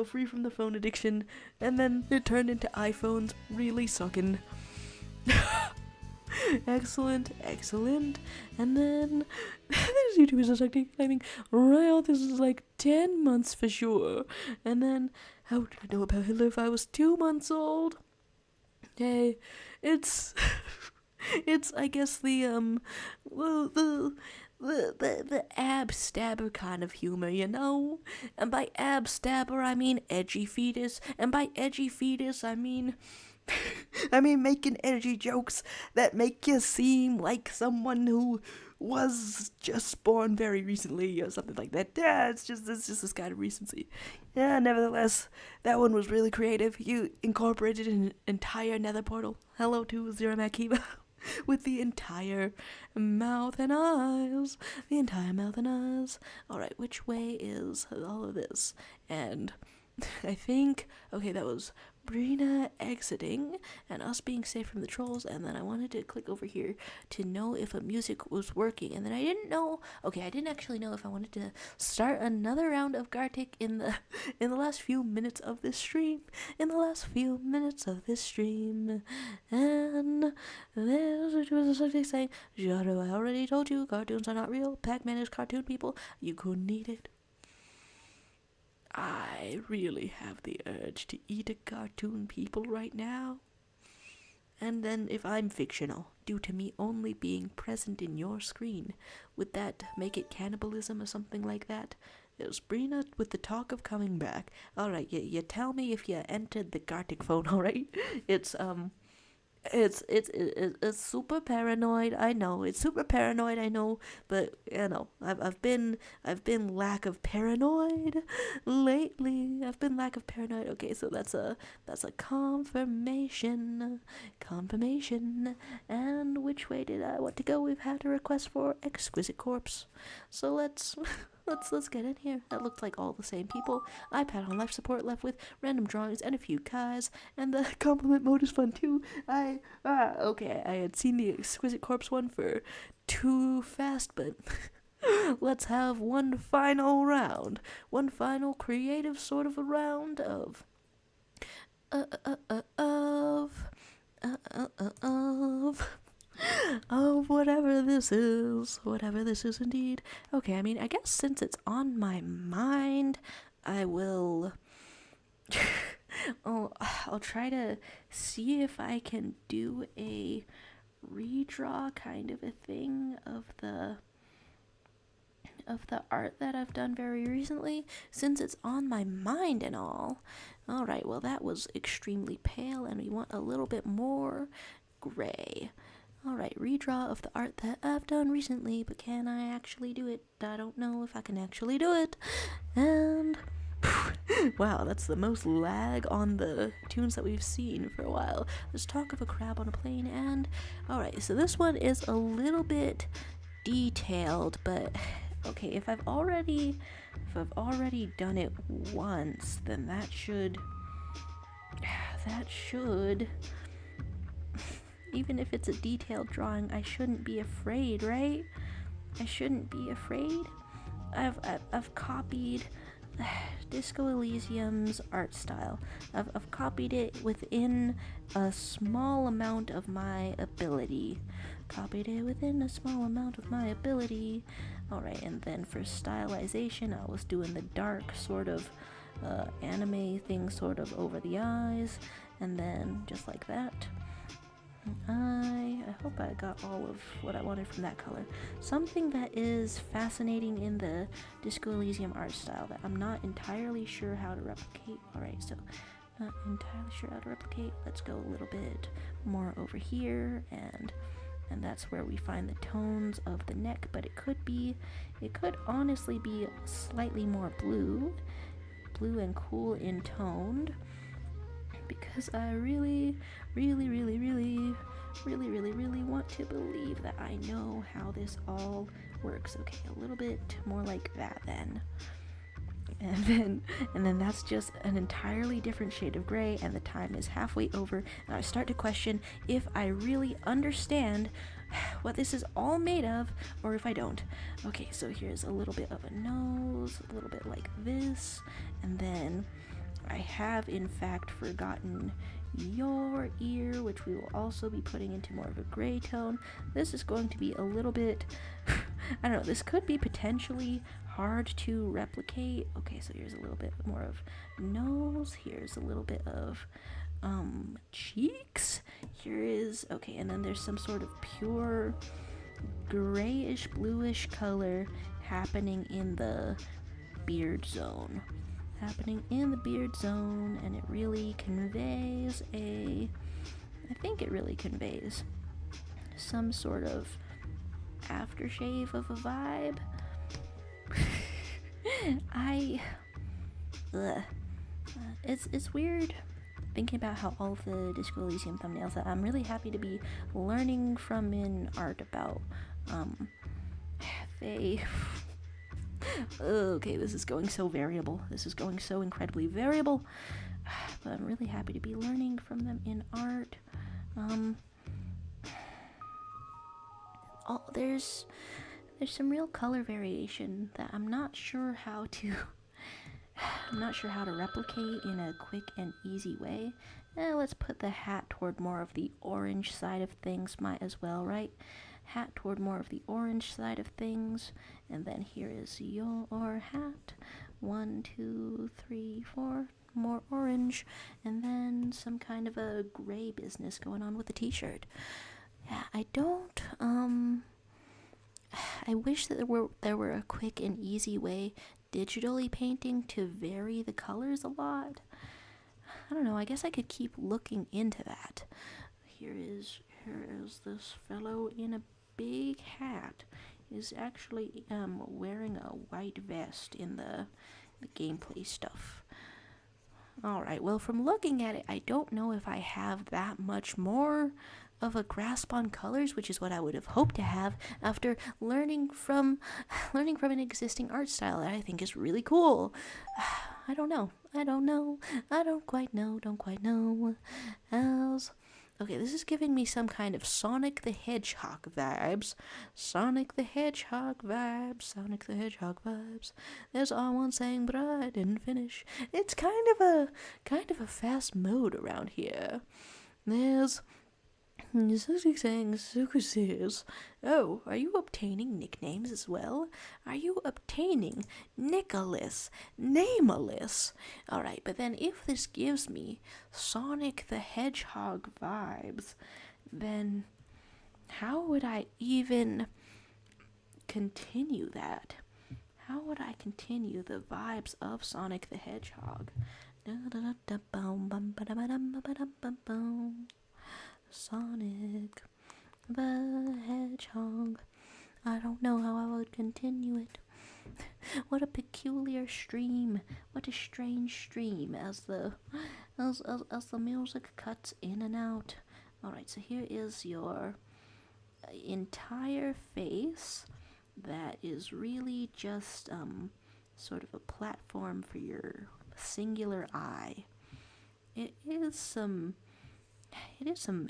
free from the phone addiction. And then it turned into iPhones really sucking. Excellent. And then there's YouTubers are claiming, this is like 10 months for sure. And then, how did I know about Hitler if I was 2 months old? Hey, it's I guess the ab stabber kind of humor, And by ab stabber I mean edgy fetus, and by edgy fetus I mean making edgy jokes that make you seem like someone who was just born very recently or something like that. Yeah, it's just this kind of recency. Yeah, nevertheless, that one was really creative. You incorporated an entire nether portal. Hello to Zero Makiba. With the entire mouth and eyes. The entire mouth and eyes. Alright, which way is all of this? And I think, okay, that was Brina exiting and us being safe from the trolls, and then I wanted to click over here to know if a music was working, and then I didn't know, okay, I didn't actually know if I wanted to start another round of Gartic in the last few minutes of this stream, and there's was something saying, Jaro, I already told you, cartoons are not real, Pac-Man is cartoon people, you couldn't eat it. I really have the urge to eat a cartoon people right now. And then if I'm fictional, due to me only being present in your screen, would that make it cannibalism or something like that? There's Brina with the talk of coming back. Alright, you tell me if you entered the Gartic phone, alright? It's super paranoid. I know it's super paranoid. I know, but you know, I've been lack of paranoid lately. I've been lack of paranoid. Okay, so that's a confirmation. And which way did I want to go? We've had a request for Exquisite Corpse, so let's get in here. That looked like all the same people. iPad on life support left with random drawings and a few Kais, and the compliment mode is fun too. Okay, I had seen the Exquisite Corpse one for too fast, but let's have one final round. One final creative sort of a round of whatever this is indeed. Okay, I mean, I guess since it's on my mind, I will I'll try to see if I can do a redraw kind of a thing of the art that I've done very recently, since it's on my mind and all. Alright, well that was extremely pale, and we want a little bit more gray. Alright, redraw of the art that I've done recently, but can I actually do it? I don't know if I can actually do it. And wow, that's the most lag on the tunes that we've seen for a while. There's talk of a crab on a plane, and alright, so this one is a little bit detailed, but okay, if I've already done it once, then that should even if it's a detailed drawing, I shouldn't be afraid, right? I shouldn't be afraid. I've copied Disco Elysium's art style. I've copied it within a small amount of my ability. Alright, and then for stylization, I was doing the dark sort of anime thing sort of over the eyes, and then just like that. I hope I got all of what I wanted from that color. Something that is fascinating in the Disco Elysium art style that I'm not entirely sure how to replicate. Alright, so not entirely sure how to replicate. Let's go a little bit more over here, and that's where we find the tones of the neck, but it could honestly be slightly more blue and cool intoned, because I really want to believe that I know how this all works. Okay, a little bit more like that then. And then that's just an entirely different shade of gray, and the time is halfway over, and I start to question if I really understand what this is all made of, or if I don't. Okay, so here's a little bit of a nose, a little bit like this, and then I have in fact forgotten your ear, which we will also be putting into more of a gray tone. This is going to be a little bit I don't know, this could be potentially hard to replicate. Okay, so here's a little bit more of nose, here's a little bit of cheeks, here is, okay, and then there's some sort of pure grayish bluish color happening in the beard zone, and it really conveys I think it really conveys some sort of aftershave of a vibe. It's weird thinking about how all of the Disco Elysium thumbnails that I'm really happy to be learning from in art about, they... Okay, this is going so variable. This is going so incredibly variable. But I'm really happy to be learning from them in art. There's some real color variation that I'm not sure how to replicate in a quick and easy way. Let's put the hat toward more of the orange side of things, might as well, right? Hat toward more of the orange side of things, and then here is your hat. 1, 2, 3, 4, more orange, and then some kind of a gray business going on with the t-shirt. Yeah, I wish that there were a quick and easy way digitally painting to vary the colors a lot. I don't know, I guess I could keep looking into that. Here is this fellow in a big hat. Is actually wearing a white vest in the gameplay stuff. Alright, well, from looking at it, I don't know if I have that much more of a grasp on colors, which is what I would have hoped to have after learning from an existing art style that I think is really cool. I don't know. I don't quite know. Okay, this is giving me some kind of Sonic the Hedgehog vibes. There's all one saying, but I didn't finish. It's kind of a fast mode around here. There's saying, oh, are you obtaining nicknames as well? Are you obtaining Nicholas Nameless? Alright, but then if this gives me Sonic the Hedgehog vibes, then how would I even continue that? How would I continue the vibes of Sonic the Hedgehog? Sonic the Hedgehog. I don't know how I would continue it. What a peculiar stream. What a strange stream as the music cuts in and out. Alright, so here is your entire face that is really just sort of a platform for your singular eye. It is some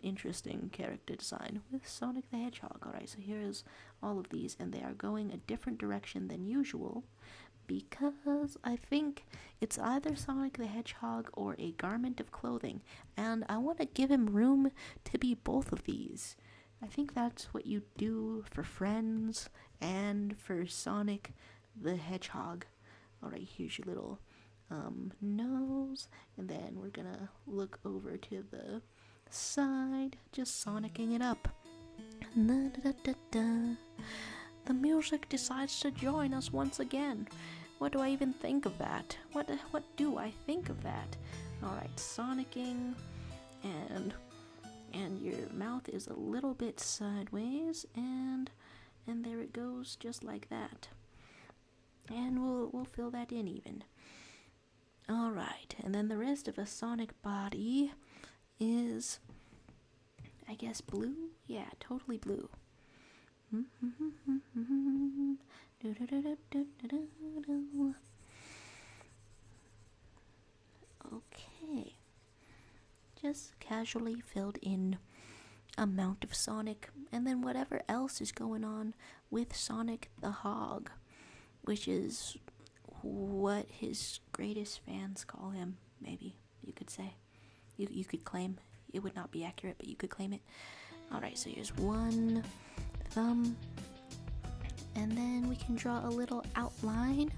interesting character design with Sonic the Hedgehog. Alright, so here is all of these, and they are going a different direction than usual because I think it's either Sonic the Hedgehog or a garment of clothing, and I want to give him room to be both of these. I think that's what you do for Friends and for Sonic the Hedgehog. Alright, here's your little nose, and then we're gonna look over to the side, just Sonicking it up. The music decides to join us once again. What do I even think of that? What do I think of that? Alright, Sonicking, and your mouth is a little bit sideways, and there it goes, just like that. And we'll fill that in even. Alright, and then the rest of a Sonic body is, I guess, blue? Yeah, totally blue. Okay. Just casually filled in amount of Sonic, and then whatever else is going on with Sonic the Hog, which is what his greatest fans call him, maybe, you could say. You could claim. It would not be accurate, but you could claim it. Alright, so here's one thumb, and then we can draw a little outline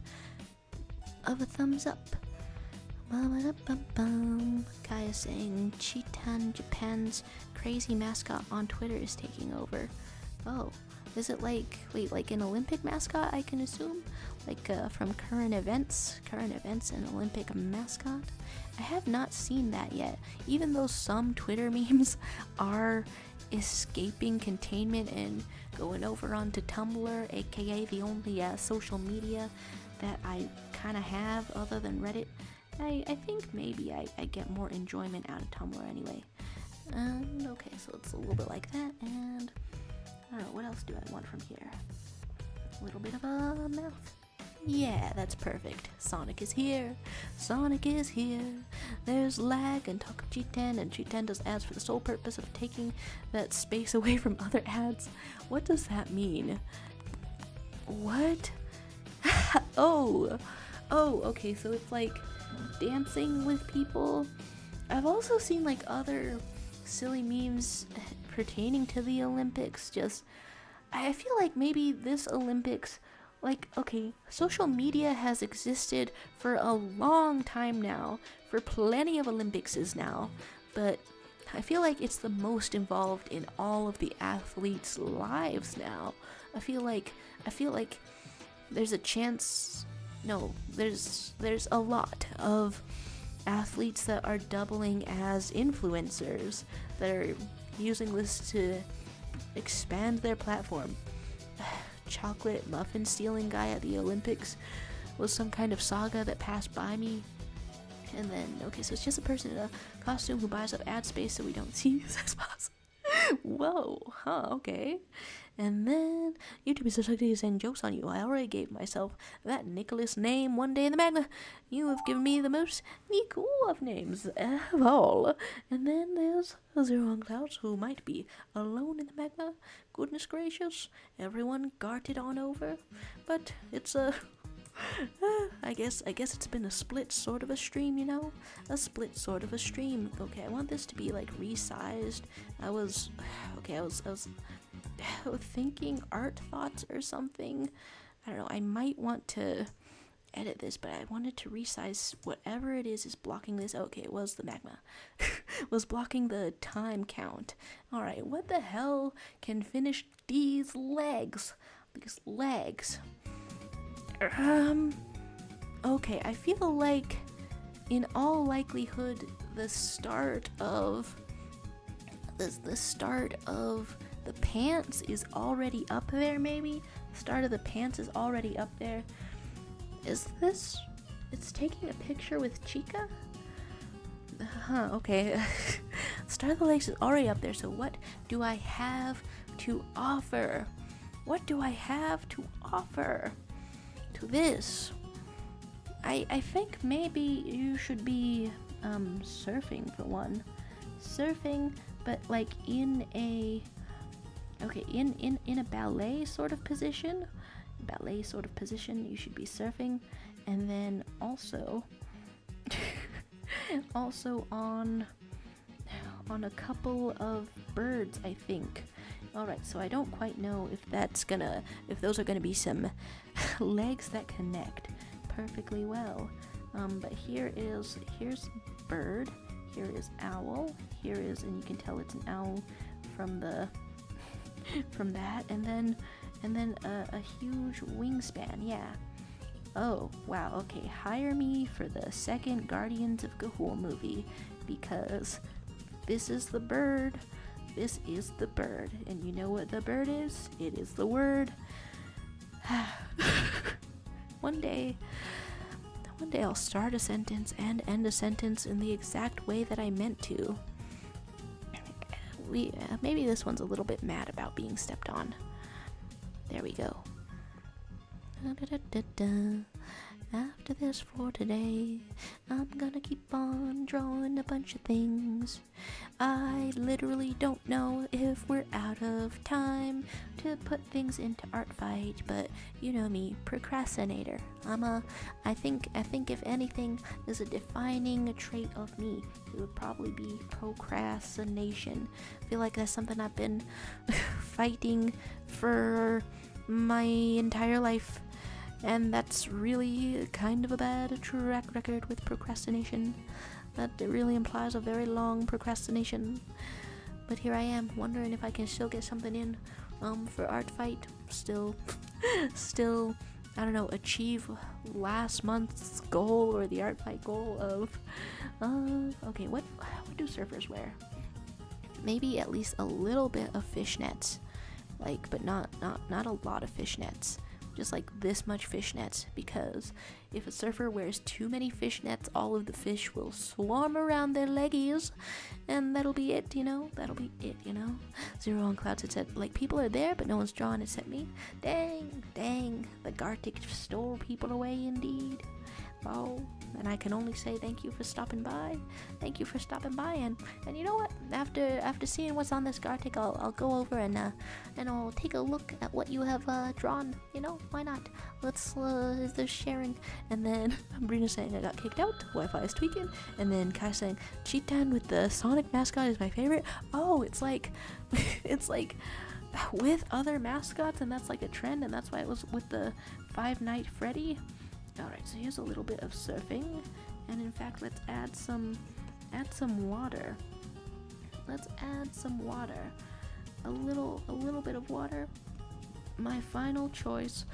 of a thumbs up. Guy is saying Chitan Japan's crazy mascot on Twitter is taking over. Oh, is it like an Olympic mascot, I can assume? Like from current events and Olympic mascot? I have not seen that yet, even though some Twitter memes are escaping containment and going over onto Tumblr, aka the only social media that I kind of have other than Reddit, I think maybe I get more enjoyment out of Tumblr anyway. Okay, so it's a little bit like that, and I don't know, what else do I want from here? A little bit of a mouth. Yeah, that's perfect. Sonic is here. Sonic is here. There's lag and talk of G10, and G10 does ads for the sole purpose of taking that space away from other ads. What does that mean? What? Oh, okay, so it's like dancing with people. I've also seen like other silly memes pertaining to the Olympics. Just, I feel like maybe this Olympics, like, okay, social media has existed for a long time now, for plenty of Olympicses now, but I feel like it's the most involved in all of the athletes' lives now. I feel like there's a chance, no, there's a lot of athletes that are doubling as influencers, that are using this to expand their platform. Chocolate muffin stealing guy at the Olympics was some kind of saga that passed by me. And then, okay, so it's just a person in a costume who buys up ad space so we don't see his spots. Whoa, okay. And then YouTube is deciding to send jokes on you. I already gave myself that Nicholas name one day in the magma. You have given me the most Nico of names of all. And then there's Zero on Clouds, who might be alone in the magma. Goodness gracious, everyone guarded on over. But it's a I guess it's been a split sort of a stream, you know? A split sort of a stream. Okay, I want this to be like resized. I was thinking art thoughts or something. I don't know, I might want to edit this, but I wanted to resize whatever it is blocking this. Okay, it was the magma. Was blocking the time count. Alright, what the hell can finish these legs? These legs. Okay, I feel like in all likelihood the start of the pants is already up there. Maybe the start of the pants is already up there. Is this, it's taking a picture with Chica? Okay. Start of the legs is already up there, so what do I have to offer? What do I have to offer to this? I think maybe you should be surfing for one. Surfing, but like in a ballet sort of position. Ballet sort of position, you should be surfing, and then also on a couple of birds, I think. Alright, so I don't quite know if those are gonna be some legs that connect perfectly well. But here's bird, here is owl, here is, and you can tell it's an owl from that, and then a huge wingspan, yeah. Oh, wow, okay, hire me for the second Guardians of Gahul movie, because this is the bird. This is the bird. And you know what the bird is? It is the word. One day I'll start a sentence and end a sentence in the exact way that I meant to. Maybe this one's a little bit mad about being stepped on. There we go. After this for today, I'm gonna keep on drawing a bunch of things. I literally don't know if we're out of time to put things into art fight, but you know me, procrastinator. I think if anything is a defining trait of me, it would probably be procrastination. I feel like that's something I've been fighting for my entire life. And that's really kind of a bad track record with procrastination. That really implies a very long procrastination. But here I am, wondering if I can still get something in for art fight. Still, I don't know, achieve last month's goal or the art fight goal of, okay, what do surfers wear? maybe at least a little bit of fishnets, like, but not a lot of fishnets, just like this much fishnets, because if a surfer wears too many fishnets, all of the fish will swarm around their leggies, and that'll be it, you know. Zero on Clouds had said, like, people are there, but no one's drawing except me. Dang, the Gartic stole people away indeed. Oh, and I can only say thank you for stopping by. And you know what? After seeing what's on this Gartic, I'll go over and I'll take a look at what you have drawn. You know, why not? Let's there's sharing. And then Brina saying I got kicked out. Wi-Fi is tweaking. And then Kai saying Cheetan with the Sonic mascot is my favorite. Oh, it's like it's like with other mascots, and that's like a trend, and that's why it was with the Five Night Freddy. Alright, so here's a little bit of surfing, and in fact, let's add some water. Let's add some water. A little bit of water. My final choice.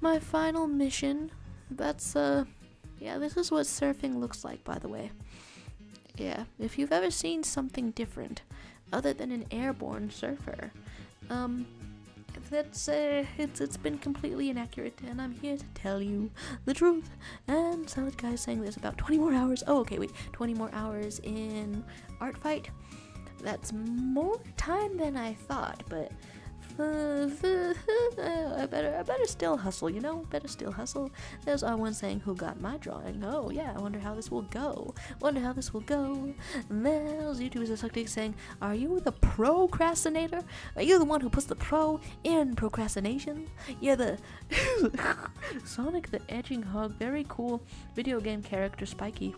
My final mission. That's, yeah, this is what surfing looks like, by the way. Yeah, if you've ever seen something different, other than an airborne surfer, that's it's been completely inaccurate, and I'm here to tell you the truth. And Solid Guy is saying there's about 20 more hours. Oh, okay, wait, 20 more hours in Art Fight. That's more time than I thought, but I better still hustle, you know? There's R1 saying, who got my drawing? Oh, yeah, I wonder how this will go. And there's YouTubers are saying, are you the procrastinator? Are you the one who puts the pro in procrastination? You're the Sonic the Edging Hog, very cool video game character, Spiky.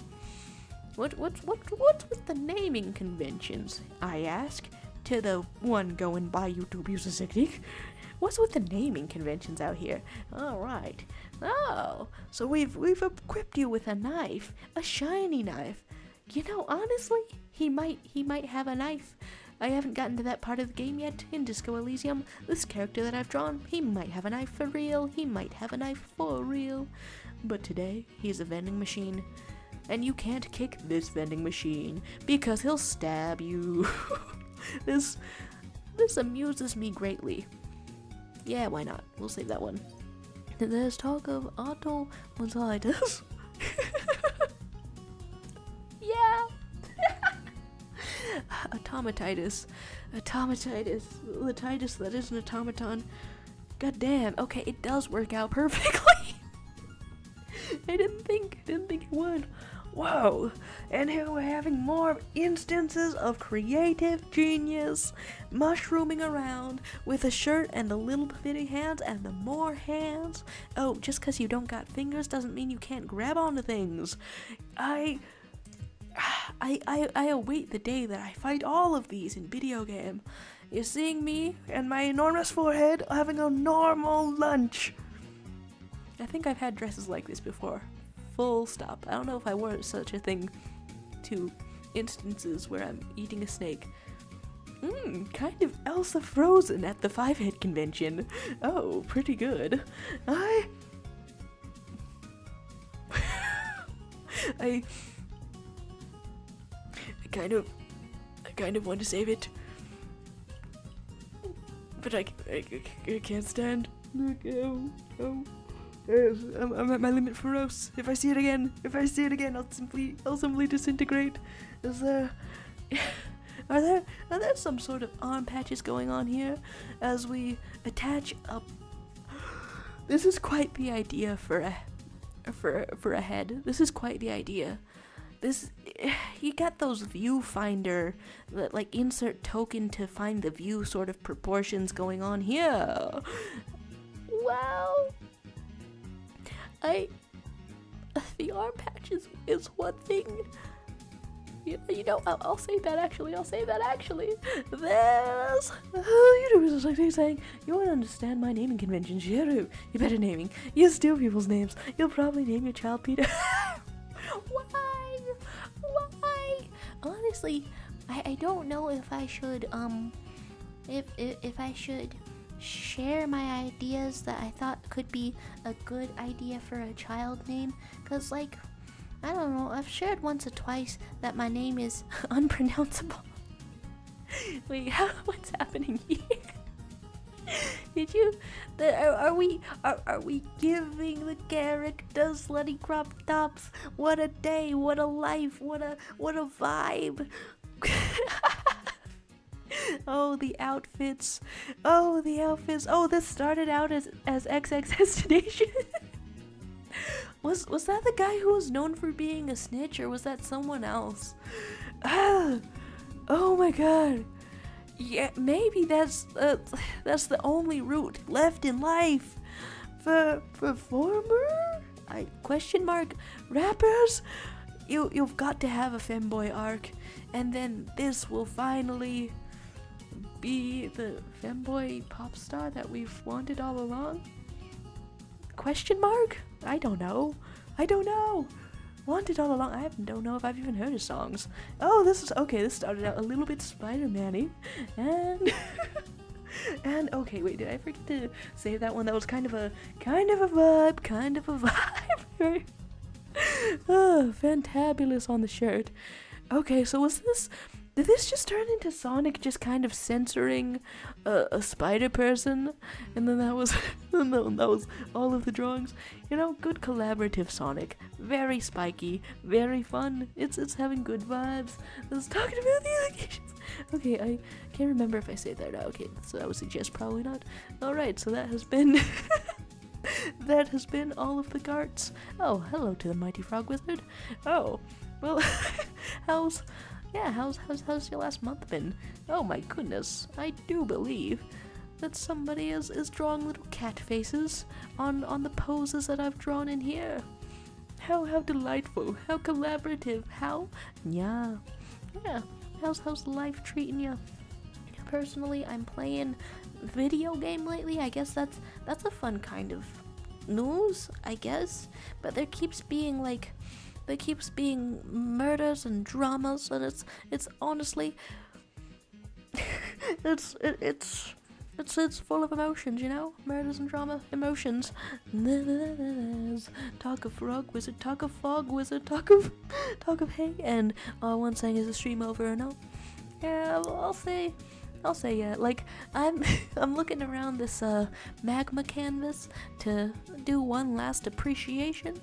What's with the naming conventions, I ask? To the one going by YouTube user technique. What's with the naming conventions out here? Alright. Oh, so we've equipped you with a knife. A shiny knife. You know, honestly, he might have a knife. I haven't gotten to that part of the game yet in Disco Elysium. This character that I've drawn, he might have a knife for real. But today, he's a vending machine. And you can't kick this vending machine because he'll stab you. This amuses me greatly. Yeah, why not? We'll save that one. There's talk of automatitis. Yeah. Automatitis. Latitis that is an automaton. God damn. Okay, it does work out perfectly. I didn't think it would. Whoa, and here we're having more instances of creative genius mushrooming around with a shirt and the little bitty hands and the more hands. Oh, just because you don't got fingers doesn't mean you can't grab onto things. I await the day that I fight all of these in video game. You're seeing me and my enormous forehead having a normal lunch. I think I've had dresses like this before. Full stop. I don't know if I wore such a thing to instances where I'm eating a snake. Kind of Elsa Frozen at the Five-Head convention. Oh, pretty good. I kind of want to save it, but I can't stand. Oh. I'm at my limit for roast. If I see it again, I'll simply disintegrate. Are there some sort of arm patches going on here as we attach up? This is quite the idea for a head. This is quite the idea. You got those viewfinder, like insert token to find the view sort of proportions going on here. Wow. The arm patches is one thing. You know, I'll save that actually. There's YouTubers like saying, you won't understand my naming conventions. You better naming. You steal people's names. You'll probably name your child Peter. Why? Honestly, I don't know if I should if I should share my ideas that I thought could be a good idea for a child name, cause like, I don't know, I've shared once or twice that my name is unpronounceable. Wait, what's happening here? Did you? Are we giving the characters slutty crop tops? What a day! What a life! What a vibe! Oh, the outfits! Oh, the outfits! Oh, this started out as XX Destination. Was that the guy who was known for being a snitch, or was that someone else? Ah, oh my god! Yeah, maybe that's the only route left in life for performer. Question mark rappers. You've got to have a femboy arc, and then this will finally be the femboy pop star that we've wanted all along. Question mark? I don't know. Wanted all along. I don't know if I've even heard his songs. Oh, this is okay. This started out a little bit Spider-Man-y, and and okay, wait, did I forget to save that one? That was kind of a vibe. Oh, fantabulous on the shirt. Okay, so did this just turn into Sonic just kind of censoring a spider person? And then that was all of the drawings. You know, good collaborative Sonic. Very spiky, very fun. It's having good vibes. Let's talk about the allegations. Okay, I can't remember if I saved that out. Okay, so I would suggest probably not. Alright, so that has been that has been all of the carts. Oh, hello to the Mighty Frog Wizard. Oh, well, how's your last month been? Oh my goodness, I do believe that somebody is drawing little cat faces on the poses that I've drawn in here. How delightful, how collaborative, yeah. How's life treating you? Personally, I'm playing video game lately. I guess that's a fun kind of news, I guess. But there keeps being murders and dramas, and it's honestly it's full of emotions, you know? Murders and drama, emotions. Talk of frog wizard, talk of fog wizard, talk of hay, and one saying is the stream over or no? Yeah, I'll say yeah. Like, I'm looking around this magma canvas to do one last appreciation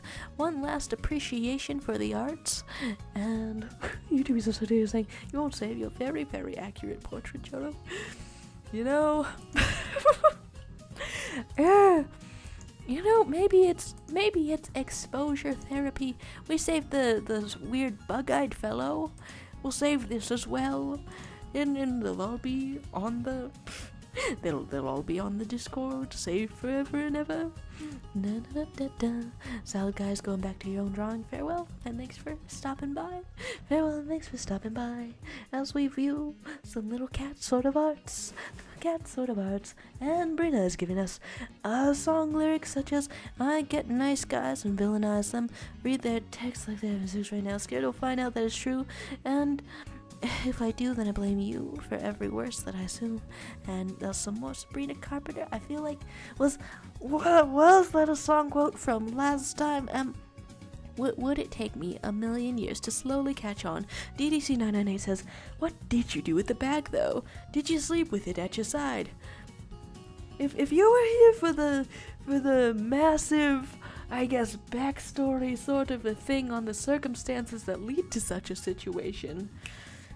for the arts. And YouTube is also saying you won't save your very, very accurate portrait, Joro. You know, you know, maybe it's exposure therapy. We saved the weird bug-eyed fellow. We'll save this as well. And they'll all be on the they'll all be on the Discord, saved forever and ever. Salad guys, going back to your own drawing. Farewell and thanks for stopping by. As we view some little cat sort of arts. And Brina is giving us song lyrics such as I get nice guys and villainize them, read their text like they're having sex right now, scared to find out that it's true, and if I do, then I blame you for every worst that I assume. And there's some more Sabrina Carpenter. I feel like was that a song quote from last time? Would it take me a million years to slowly catch on? DDC998 says, what did you do with the bag though? Did you sleep with it at your side? If you were here for the massive, I guess, backstory sort of a thing on the circumstances that lead to such a situation,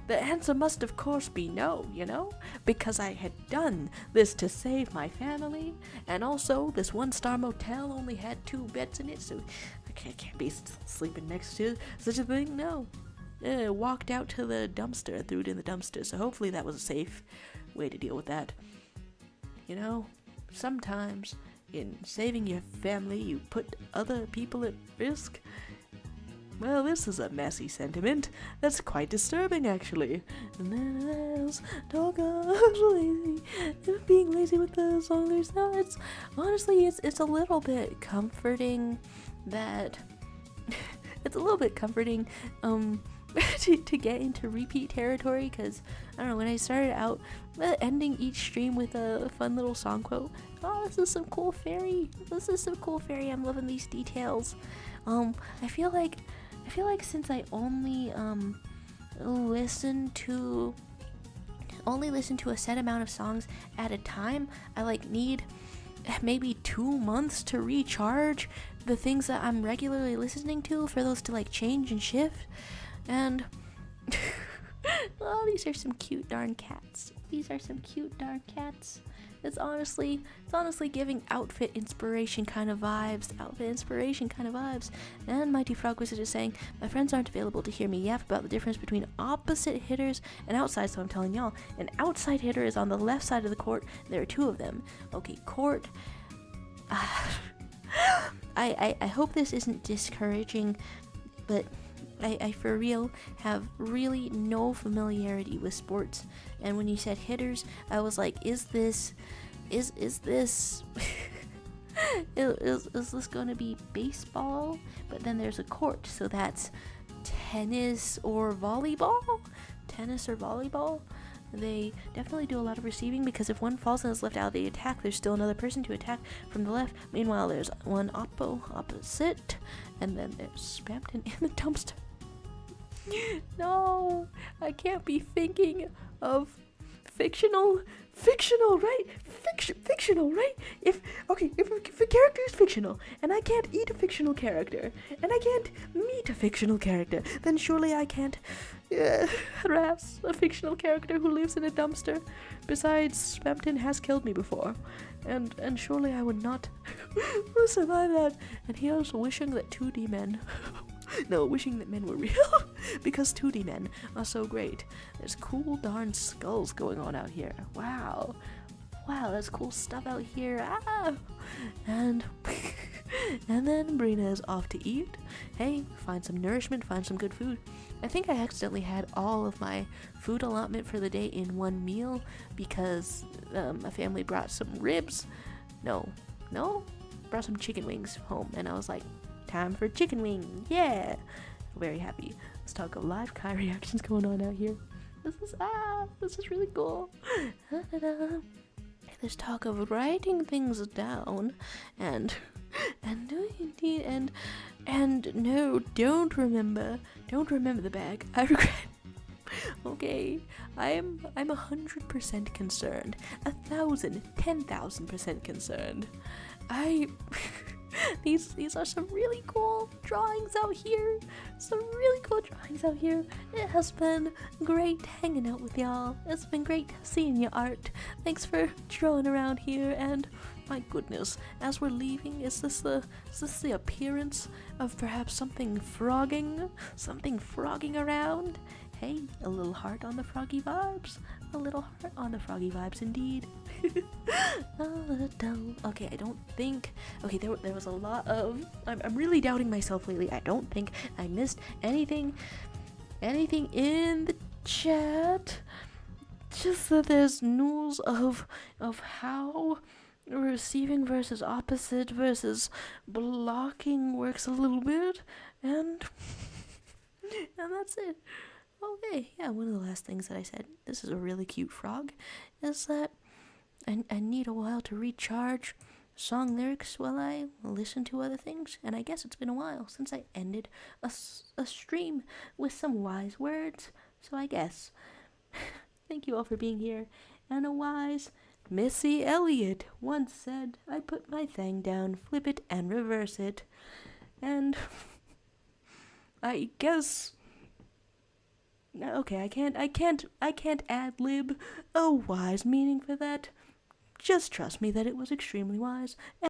the answer must of course be no, you know? Because I had done this to save my family, and also this one-star motel only had 2 beds in it, so I can't be sleeping next to such a thing, no. Walked out to the dumpster and threw it in the dumpster, so hopefully that was a safe way to deal with that. You know, sometimes in saving your family you put other people at risk. Well, this is a messy sentiment. That's quite disturbing, actually. And then talk lazy. Being lazy with the song lyrics. No, it's honestly, it's a little bit comforting that it's a little bit comforting to get into repeat territory, because I don't know, when I started out ending each stream with a fun little song quote. Oh, this is some cool fairy. I'm loving these details. I feel like since I only listen to only listen to a set amount of songs at a time. I like need maybe 2 months to recharge the things that I'm regularly listening to for those to like change and shift. And oh, these are some cute darn cats. These are some cute darn cats. It's honestly giving outfit inspiration kind of vibes. And Mighty Frog Wizard is saying, my friends aren't available to hear me yap about the difference between opposite hitters and outside, so I'm telling y'all. An outside hitter is on the left side of the court. There are 2 of them. Okay, court. I hope this isn't discouraging, but I for real have really no familiarity with sports, and when you said hitters, I was like, is this is this gonna be baseball? But then there's a court, so that's tennis or volleyball. They definitely do a lot of receiving, because if one falls and is left out of the attack, there's still another person to attack from the left. Meanwhile, there's one opposite, and then there's Spamton in the dumpster. No, I can't be thinking of fictional, right? Fictional, right? If a character is fictional, and I can't eat a fictional character, and I can't meet a fictional character, then surely I can't harass a fictional character who lives in a dumpster. Besides, Spamton has killed me before, and surely I would not survive that. And here's wishing that 2D men wishing that men were real, because 2D men are so great. There's cool darn skulls going on out here. Wow, that's cool stuff out here. And then Brina is off to eat. Hey, find some nourishment, find some good food. I think I accidentally had all of my food allotment for the day in one meal, because my family brought some ribs. No, brought some chicken wings home, and I was like, time for chicken wing, yeah! Very happy. Let's talk of live Kai reactions going on out here. This is really cool. There's talk of writing things down, and no, don't remember the bag. I regret. Okay, I'm 100% concerned. 10,000% concerned. These are some really cool drawings out here. It has been great hanging out with y'all. It's been great seeing your art. Thanks for drawing around here, and my goodness, as we're leaving, is this the appearance of perhaps something frogging around? Hey, a little heart on the froggy vibes. Indeed. Okay, I don't think... Okay, there was a lot of... I'm really doubting myself lately. I don't think I missed anything in the chat. Just that there's news of how receiving versus opposite versus blocking works a little bit, and that's it. Okay, yeah, one of the last things that I said, this is a really cute frog, is that I need a while to recharge song lyrics while I listen to other things, and I guess it's been a while since I ended a stream with some wise words, so I guess. Thank you all for being here, and a wise Missy Elliott once said, I put my thing down, flip it, and reverse it, and I guess... Okay, I can't ad-lib a wise meaning for that. Just trust me that it was extremely wise.